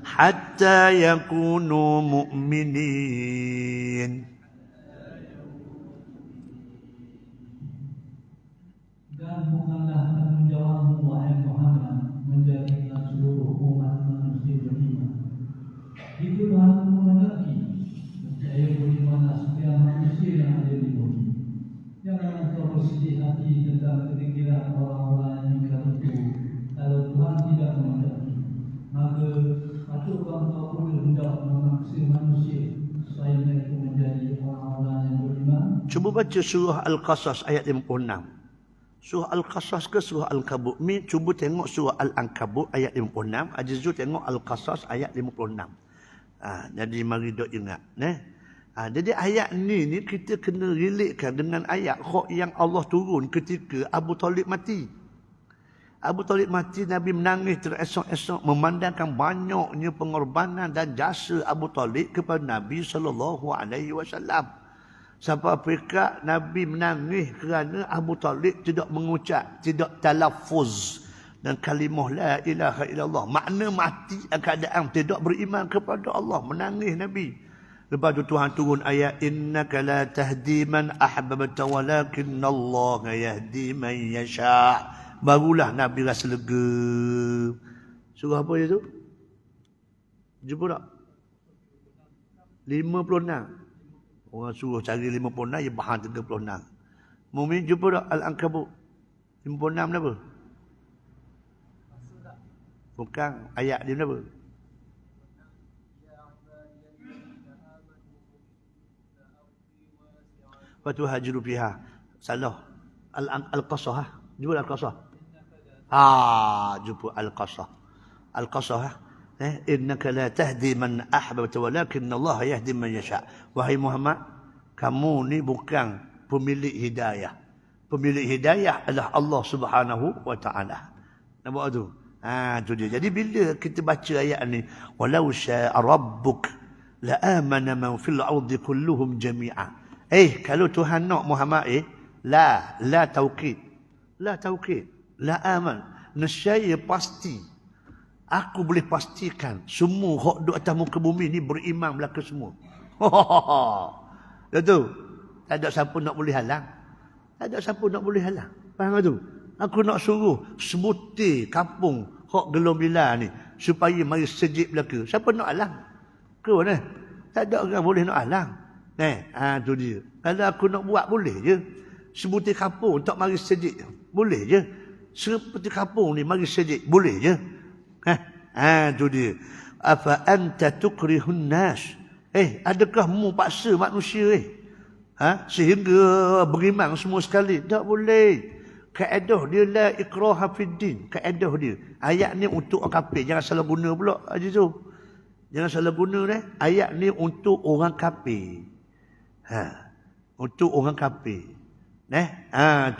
hatta yakunu mu'minin. Dan bukanlah tanggungjawabmu wahai Muhammad menjadikan seluruh umat manusia beriman. Jika Tuhan menghendaki, percaya berimanlah setiap manusia yang ada di bumi. Jangan kau bersedih hati tentang ketinggian orang-orang yang kamu itu. Kalau Tuhan tidak menghendaki, maka patutlah kau boleh hendak memaksa manusia supaya mereka menjadi orang-orang yang beriman. Cuba baca surah Al-Qasas ayat 56. Surah Al-Qasas ke surah Al-Ankabut? Cuba tengok surah Al-Ankabut ayat 56. Ajizu tengok Al-Qasas ayat 56. Jadi mari dok ingat. Jadi ayat ni kita kena relatekan dengan ayat yang Allah turun ketika Abu Talib mati. Abu Talib mati, Nabi menangis teresok-esok memandangkan banyaknya pengorbanan dan jasa Abu Talib kepada Nabi SAW. Sampai Afrika Nabi menangis kerana Abu Talib tidak mengucap, tidak talaffuz dan kalimah la ilaha illallah. Makna mati keadaan tidak beriman kepada Allah. Menangis Nabi. Lepas tu Tuhan turun ayat innaka la tahdi man ahbabta walakinnallaha yahdi man yasha'. Barulah Nabi rasa lega. Surah apa dia tu? Jumpa tak? 56. Orang suruh cari 56, dia bahan 36. Mukmin jumpa tak Al-Ankabut? 56 berapa? Bukan, ayat dia berapa? Fatu hajiru fiha. Salah. Al-Qasah. Jumpa Al-Qasah. Jumpa Al-Qasah. Al-Qasah. Innaka la tahdi man ahbabta walakinna Allah yahdi man yasha. Wahai Muhammad, kamu ni bukan pemilik hidayah. Pemilik hidayah adalah Allah Subhanahu wa taala. Nampak tu? Tu dia. Jadi bila kita baca ayat ni, walau syaa rabbuk la amana man fil ardi kulluhum jami'a. Kalau Tuhan nak Muhammad la taukid. La taukid. La aman. Nescaya pasti. Aku boleh pastikan semua hak duduk atas muka bumi ni beriman belaka semua. Betul? Tak ada siapa nak boleh halang. Tak ada siapa nak boleh halang. Faham tu? Aku nak suruh sebutir kampung hak Gelong Bila ni supaya mari sejid belaka. Siapa nak halang? Kau ni? Tak ada orang boleh nak halang. Tu dia. Kalau aku nak buat boleh je. Sebutir kampung tak mari sejid. Boleh je. Sebutir kampung ni mari sejid. Boleh je. Tu dia. Afa anta tukrihun nas. Adakah mu paksa manusia sehingga beriman semua sekali? Tak boleh. Kaedah dia la ikraha fid din. Kaedah dia. Ayat ni untuk orang kafir. Jangan salah guna pula Haji tu. Jangan salah guna ni. Ayat ni untuk orang kafir. Untuk orang kafir.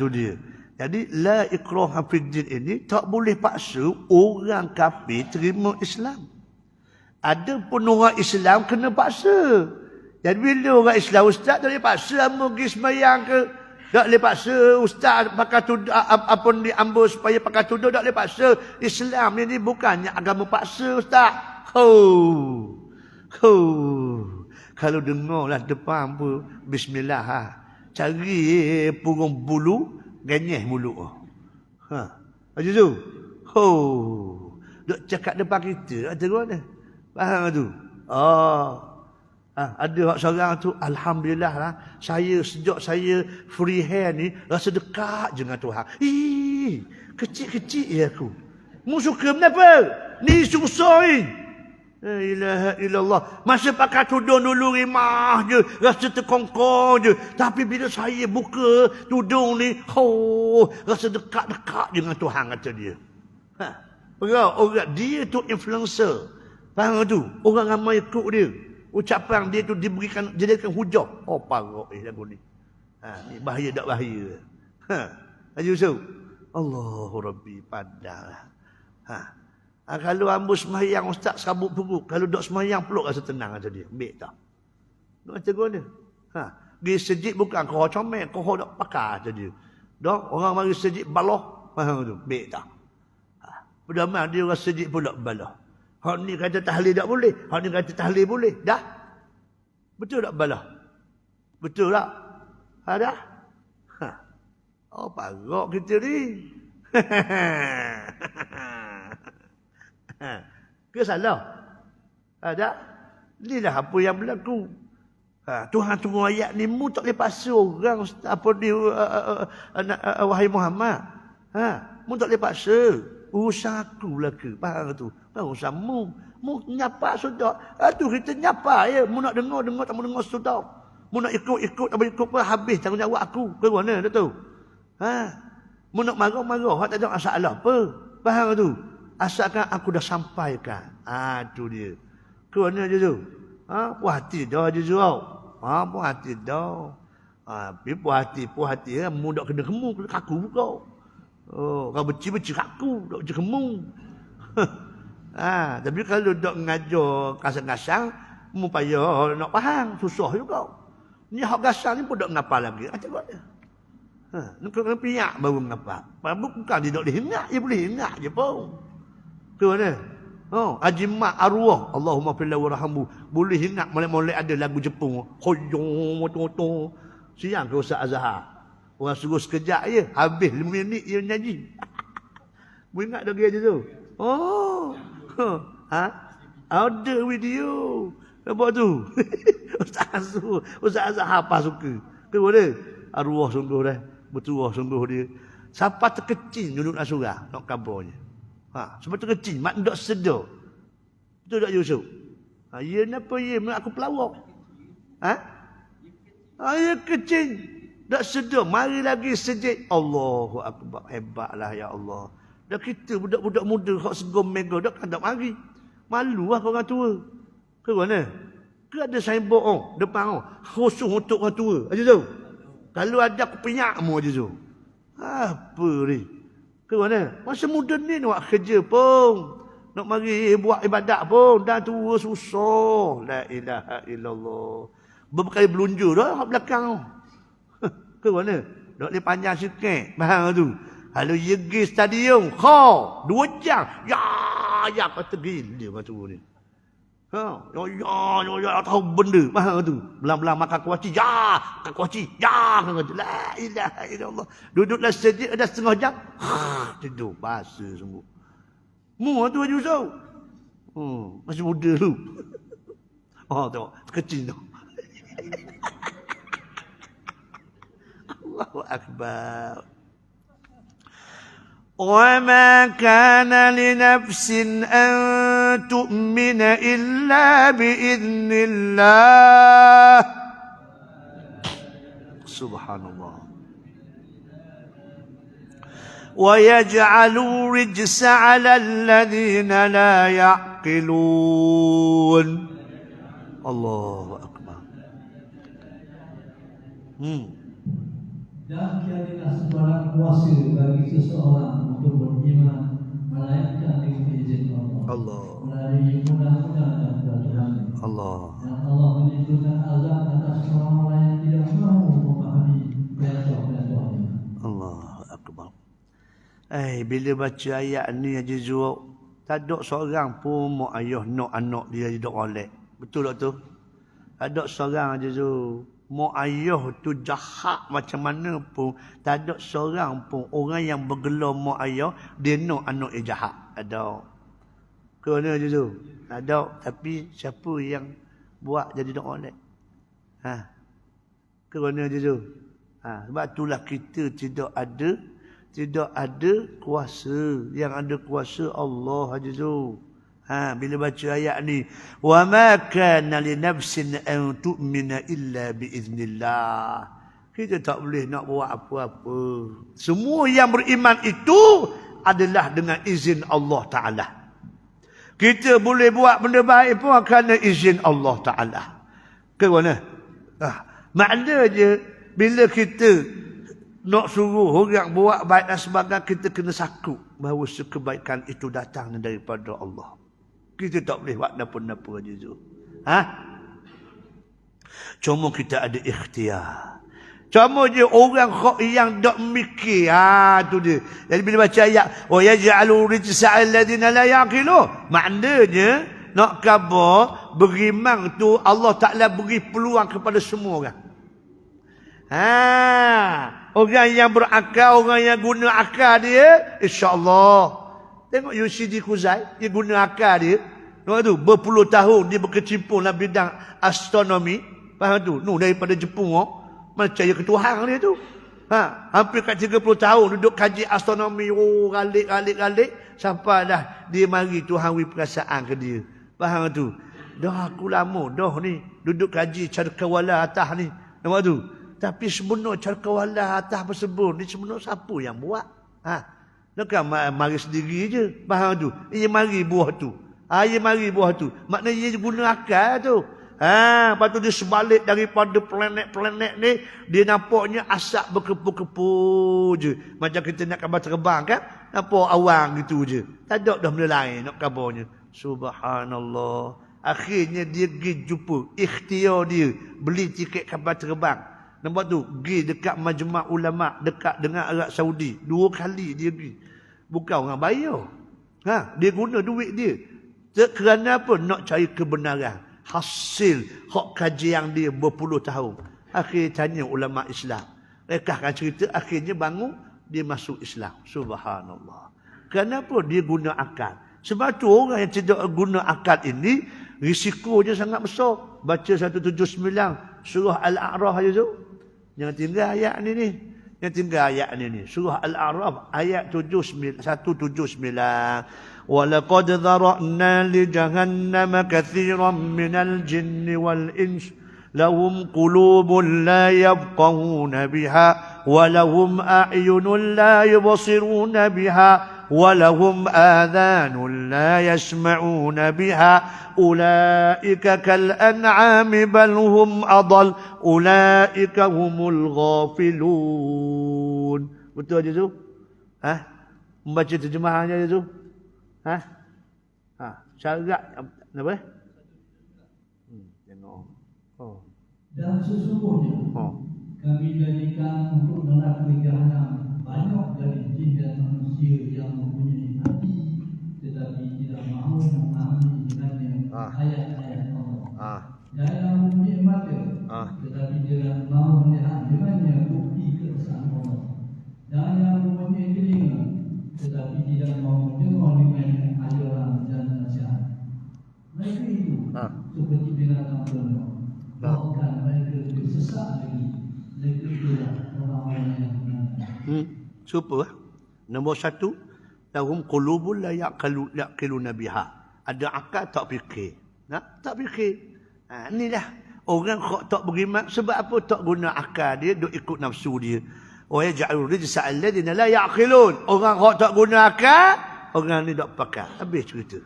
Tu dia. Jadi la ikraha fid din ini tak boleh paksa orang kafir terima Islam. Ada pun orang Islam kena paksa. Jadi bila orang Islam ustaz tak boleh paksa hamba pergi sembahyang ke, tak boleh paksa ustaz pakai tudung apa ni ambil supaya pakai tudung, tak boleh paksa. Islam ini bukannya agama paksa ustaz. Kalau dengarlah depan pun bismillah cari purung bulu ganyeh mulut. Macam tu. Duk cakap depan kita, ada orang ni. Faham tu? Ada hak seorang tu, alhamdulillah lah, saya sejak saya free hand ni rasa dekat je dengan Tuhan. Kecil-kecil je aku. Mu suka kenapa? Ni susah ni. La ilaha illallah. Masa pakai tudung dulu rimah je, rasa terkongkong je. Tapi bila saya buka tudung ni, rasa dekat-dekat dengan Tuhan, kata dia. Orang dia tu influencer. Faham tu? Orang ramai ikut dia. Ucapan dia tu jadikan hujah. Parok lagu ni. Ni bahaya tak bahaya? Haji Yusuf. Allahu Rabbi padahlah. Kalau ambil semayang ustaz serabut perut. Kalau dok semayang peluk rasa tenang kata dia. Ambil tak? Dok macam mana? Pergi sejid bukan kau comel, kau dok pakar kata dia. Dok orang mari sejid baloh. Faham tu? Ambil tak? Berdamai dia orang sejid pula baloh. Hak ni kata tahlil tak boleh. Hak ni kata tahlil boleh. Dah? Betul tak baloh? Betul tak? Dah? Parok kita ni. Ke salah? Tak? Inilah apa yang berlaku. Tuhan turun ayat ni, mu tak boleh paksa orang apa ni wahai Muhammad. Mu tak boleh paksa. Urusan aku belaka. Faham tu? Urusan mu. Mu nyapa sudah. Tu kita nyapa ya. Mu nak dengar tak mau dengar sudah. Mu nak ikut tak boleh ikut pun habis tanggungjawab aku. Ke mana dah tu? Mu nak marah tak ada masalah apa. Faham tu? Asalkan aku dah sampaikan. Tu dia. Ke mana je tu? Puas hati dah je tu. Puas hati dah. Tapi puas hati ya. Mu tak kena kemu kaku kau. Kau beci-beci kaku, tak beci kemu. Tapi kalau dok ngajar kasang-kasang, mu payah nak faham, susah juga. Ni hak gasar ni pun tak ngapa lagi. Tengok dia. Nak kena piak baru ngapa. Bukan dia tak boleh ingat, dia boleh ingat je pun. Tu mana? Ajimat arwah. Allahumma fil warhamhu. Boleh ingat molek-molek ada lagu Jepun. Hoyong moto. Siang ke Ustaz Azhar. Orang suruh sekejap je, habis 5 minit dia nyanyi. Boleh ingat dah dia tu. Ada video. Nampak tu. Ustaz Azhar apa suka. Kenapa dia? Arwah sungguh dah. Bertuah sungguh dia. Siapa terkecil duduk nak surah. Nak kabarnya. Siapa terkecil. Mak tak sedar. Betul tak Yusuf? Ya kenapa ya? Aku pelawak. Ya kecil. Tak sedar. Mari lagi sejid. Allahu Akbar. Hebatlah ya Allah. Dah kita budak-budak muda. Hak segom mega. Dah kan tak mari. Malu lah orang tua. Ke mana? Ke ada saya bohong depan khusus untuk orang tua. Aja tu. Kalau ada aku penyak mu aja tu. Apa ni? Ke mana? Masa muda ni nak kerja pun. Nak mari buat ibadat pun. Dah tua susah. La ilaha illallah. Berkali belunjur dah kat belakang. Ke mana? Tak boleh panjang sikit. Faham tu? Kalau pergi stadium. 2 jam. Ya, kata gila orang tua ni. Ya, tahu benda. Faham tu? Belang-belang makan kuaci. Ya, makan kuaci. Ya, la ilaha illallah. Duduklah sejid ada setengah jam. Tidur. Bahasa sungguh. Mu tu Haji Usau. Masih muda tu. Tengok. Kecil tu. Allahu Akbar. وما كان لنفس أن تؤمن إلا بإذن الله سبحان الله ويجعلوا الرجس على الذين لا يعقلون الله أكبر Dan tiadalah sebarang kuasa bagi seseorang untuk beriman melainkan dengan izin Allah. Melalui mudah-mudah dan peraturan Allah. Dan Allah menentukan azab atas orang-orang yang tidak mahu memahami peraturan-peraturannya. Allahu Akbar. Bila baca ayat ni Haji Zuhur, tak ada seorang pun mak ayah nak anak dia hidup oleh. Betul tak tu? Tak ada seorang Haji Zuhur. Mak ayah tu jahat macam mana pun. Tak ada seorang pun orang yang bergelar mak ayah, dia nak anak dia jahat. Ada. Ke mana je tu? Ada. Tapi siapa yang buat jadi tak oleh? Ke mana je tu? Sebab itulah kita tidak ada kuasa. Yang ada kuasa Allah Haji Zul. Bila baca ayat ni, wa ma kana li nafsin an tu'mina illa bi iznillah. Kita tak boleh nak buat apa-apa. Semua yang beriman itu adalah dengan izin Allah Taala. Kita boleh buat benda baik pun kerana izin Allah Taala. Ke mana? Maknanya bila kita nak suruh orang buat baik dan sebagainya, kita kena sakut bahawa kebaikan itu datang daripada Allah. Kita tak boleh buat apa-apa je tu. Cuma kita ada ikhtiar. Cuma je orang yang tak mikir. Tu dia. Jadi bila baca ayat, wa yaj'alu rijsa alladhina la yaqilu. Maknanya nak khabar beriman tu Allah Taala beri peluang kepada semua orang. Orang yang berakal, orang yang guna akal dia, insya-Allah. Tengok UCD Kuzai, dia guna akal dia. Nampak tu, berpuluh tahun dia berkecimpung dalam bidang astronomi. Faham tu? Daripada Jepun. Macam dia ketuhan dia tu. Hampir kat 30 tahun duduk kaji astronomi. Galik. Sampai dah dia mari Tuhan beri perasaan ke dia. Faham tu? Dah aku lama dah ni duduk kaji carkawala atas ni. Nampak tu? Tapi sebenar carkawala atas tersebut ni sebenar siapa yang buat? Bukan mari sendiri je. Faham tu? Ia mari buah tu. Ia mari buah tu. Maknanya ia guna akal tu. Lepas tu dia sebalik daripada planet-planet ni. Dia nampaknya asap berkepu-kepu je. Macam kita nak kabar terbang kan. Nampak awan gitu je. Tak ada dah benda lain nak kabarnya. Subhanallah. Akhirnya dia pergi jumpa. Ikhtiar dia. Beli tiket kapal terbang. Nampak tu? Pergi dekat majma' ulama' dekat dengan Arab Saudi. 2 kali dia pergi. Bukan orang bayar. Dia guna duit dia. Kerana apa? Nak cari kebenaran. Hasil hak kajian dia berpuluh tahun. Akhirnya tanya ulama' Islam. Mereka akan cerita. Akhirnya bangun. Dia masuk Islam. Subhanallah. Kenapa dia guna akal? Sebab tu orang yang tidak guna akal ini, risikonya sangat besar. Baca 179 surah Al-A'raf aja tu. Jangan tinggal ayat ni. Yang tinggal ayat ni. Surah Al-A'raf ayat 179. وَلَقَدْ ذَرَأْنَا لِجَهَنَّمَ كَثِيرًا مِنَ الْجِنِّ وَالْإِنسِ لَهُمْ قُلُوبٌ لَا يَفْقَهُونَ بِهَا وَلَهُمْ أَعْيُنٌ لَا يُبْصِرُونَ بِهَا وَلَهُمْ آذَانٌ لَا يَسْمَعُونَ بِهَا أُولَئِكَ كَالْأَنْعَامِ بَلْ هُمْ أَضَلُّ أُولَئِكَ هُمُ الْغَافِلُونَ. Betul aja tu? Membaca terjemahannya aja tu? Syarat apa? Tengok. Dan sesungguhnya kami jadikan untuk neraka jahanam banyak dari jin dan manusia yang mempunyai hati tetapi tidak mahu memahami dengannya ayat-ayat Allah. Dan yang mempunyai mata tetapi tidak mahu melihat dengannya bukti keesaan Allah. Dan yang mempunyai telinga tetapi tidak mahu mendengar dengannya ajaran dan nasihat. Mereka itu seperti binatang ternak. Bahkan mereka lebih sesat lagi. Mereka itulah orang-orang yang benar. Super. Nombor 1, lahum qulubun la yaqiluna biha. Ada akal tak fikir. Tak fikir. Inilah orang kok tak beriman. Sebab apa tak guna akal dia, duk ikut nafsu dia. Wa yaj'alur rijsa alladhina la yaqilun. Orang kok tak guna akal, orang ni tak pakai. Habis cerita.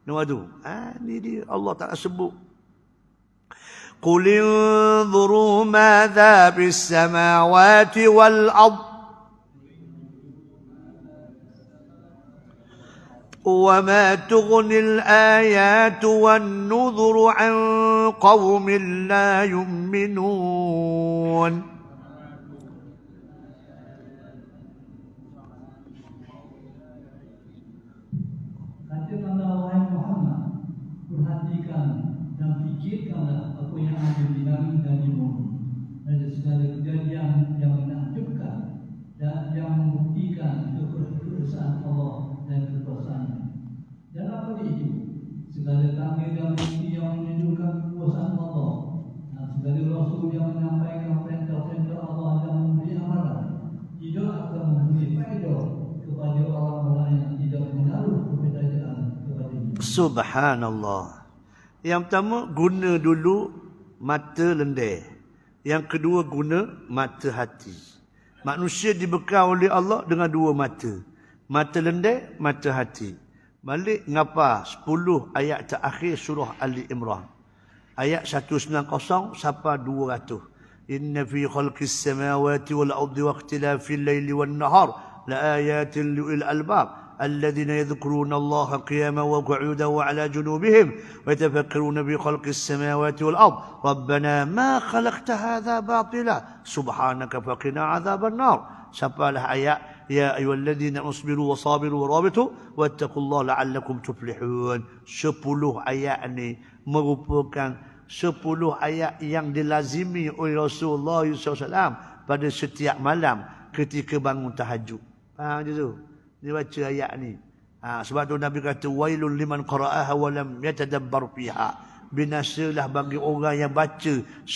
Nombor 2. Ni dia Allah Taala sebut. قل انظروا ماذا في السماوات والأرض وما تغني الآيات والنذر عن قوم لا يؤمنون. Katakanlah wahai Muhammad, perhatikan dan fikirkanlah apa yang ada di langit dan di bumi. Ada segala kejadian yang menakjubkan dan yang membuktikan keesaan Allah dan kekuasaannya. Dan apa itu? Segala tanda dan bukti yang menunjukkan kekuasaan Allah dan segala Rasul yang menyampaikan perintah-perintah Allah dan memberi amalan tidak akan memberi faedah kepada orang-orang yang tidak menaruh kepercayaan kepadanya. Subhanallah. Yang pertama, guna dulu mata lendir. Yang kedua, guna mata hati. Manusia dibekal oleh Allah dengan 2 mata. Mata lendir, mata hati. Balik ngapa 10 ayat terakhir surah Ali Imran. Ayat 190 sampai 200. Inna fi khalqis samawati wal ardi wa ikhtilafil laili wan nahar la ayatin lil albab. الذين يذكرون الله قياما وقعودا وعلى جنوبهم ويتفكرون بخلق السماوات والأرض ربنا ما خلقت هذا باطلا سبحانك فقنا عذاب النار. Sampailah ayat ya ayyuhalladzina usbiru wasabiru warabitu wattaqullaha la'allakum tuflihun. 10 ayat ni merupakan 10 ayat yang dilazimi oleh Rasulullah SAW pada setiap malam ketika bangun tahajud. Faham je tu? Dia baca ayat ni. Sebab tu Nabi kata wailul liman qara'aha wa lam yatadabbar fiha. Binasalah bagi orang yang baca 10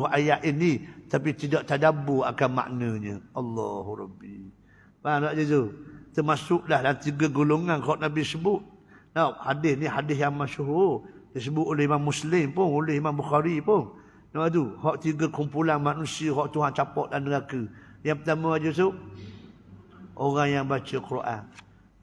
ayat ini tapi tidak tadabbur akan maknanya. Allahu Rabbi. Faham tak je tu? Termasuklah dalam 3 golongan kalau Nabi sebut. Hadis ni hadis yang masyhur. Disebut oleh Imam Muslim pun, oleh Imam Bukhari pun. Nampak tu? Hak 3 kumpulan manusia hak Tuhan capak dalam neraka. Yang pertama aja tu orang yang baca Quran.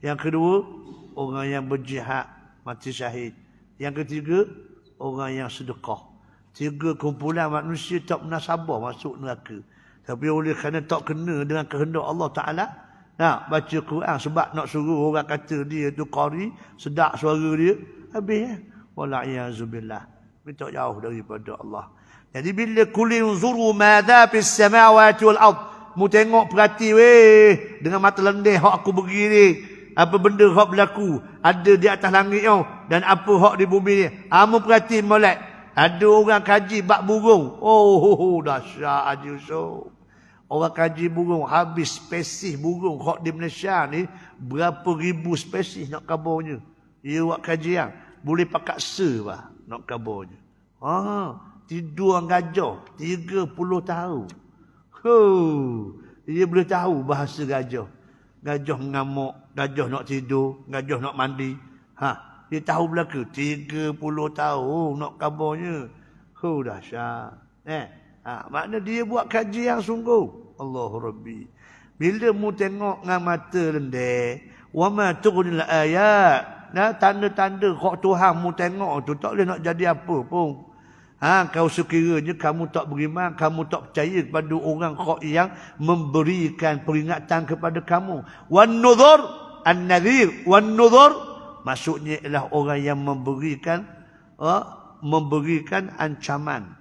Yang kedua, orang yang berjihad mati syahid. Yang ketiga, orang yang sedekah. 3 kumpulan manusia tak pernah sabar masuk neraka. Tapi oleh kerana tak kena dengan kehendak Allah Ta'ala, nak baca Quran sebab nak suruh orang kata dia tu qari, sedap suara dia, habis Wal'iyazubillah. Minta jauh daripada Allah. Jadi bila kulin zuru madha fis samawati wal ard. Mu tengok perhati weh dengan mata lendih hak aku beri ni. Apa benda hak berlaku ada di atas langit ni dan apa hak di bumi ni. Mu perhati molek. Ada orang kaji bab burung. Oh dahsyat Haji Yusof. Orang kaji burung habis spesies burung hak di Malaysia ni berapa ribu spesies nak kabarnya. Dia buat kajian boleh pakai bah nak kabarnya. Tidur gajah 30 tahun. Dia boleh tahu bahasa gajah. Gajah mengamuk, gajah nak tidur, gajah nak mandi. Dia tahu belaka 30 tahun nak kabarnya. Dahsyat. Makna dia buat kaji yang sungguh. Allahu Rabbi. Bila mu tengok dengan mata lendeh, wa ma tughnil ayat. Tanda-tanda hak Tuhan mu tengok tu tak boleh nak jadi apa pun. Kau sekiranya kamu tak beriman, kamu tak percaya kepada orang hak yang memberikan peringatan kepada kamu. Wan nuzur, an-nadhir, wan nuzur maksudnya ialah orang yang memberikan ancaman.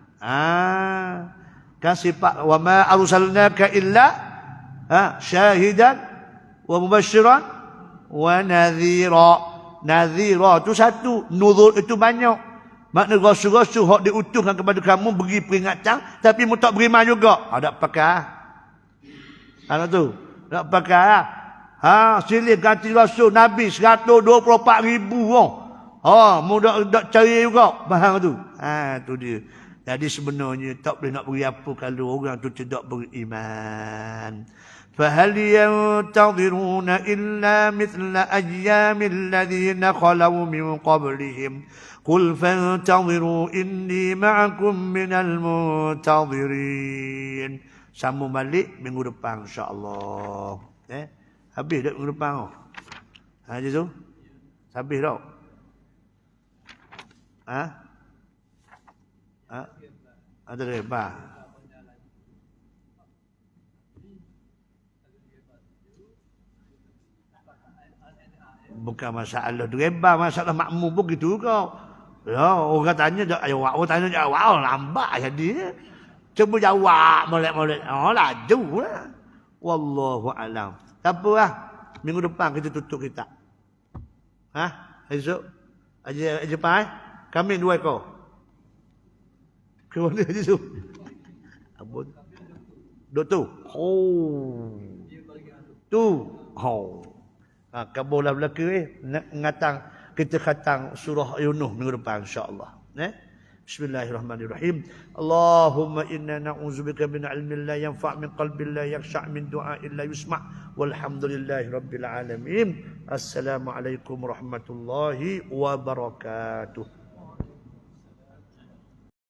Kan sifat wa ma arsalnaka illa syahidan wa mubasysyiran wa nadhira. Nadhira tu satu, nuzur itu banyak. Makna rasul-rasul hak diutuskan kepada kamu beri peringatan tapi mu tak beriman juga. Tak pakai. Ada tu. Tak pakai. Silih ganti rasul Nabi 124,000 orang. Mu dak cari juga. Faham tu? Tu dia. Jadi sebenarnya tak boleh nak beri apa kalau orang tu tidak beriman. فهل ينتظرون إلا مثل أيام الذين خلوا من قبلهم قل فانتظروا إني معكم من المنتظرين. Sambung balik minggu depan insya-Allah. Habis dah minggu depan. Haji tu? Habis dah. Ada lebar. Bukan masalah dreba, masalah makmum pun gitu kau. Ya, orang tanya jawab, orang tanya jawab, lambat jadi. Cuba jawab molek-molek. Lajulah. Wallahu alam. Tak apalah. Minggu depan kita tutup kitab. Esok aja pai. Kami 2 ekor. Ke mana je tu? Abang. Doktor. Tu. Kabullah belaka ngatang kita khatang surah Yunus minggu depan insya-Allah. Bismillahirrahmanirrahim. Allahumma inna na'udzubika min 'ilmin la yanfa' min qalbin la yakhsha' min du'a'in la yusma'. Walhamdulillahi rabbil alamin. Assalamualaikum warahmatullahi wabarakatuh.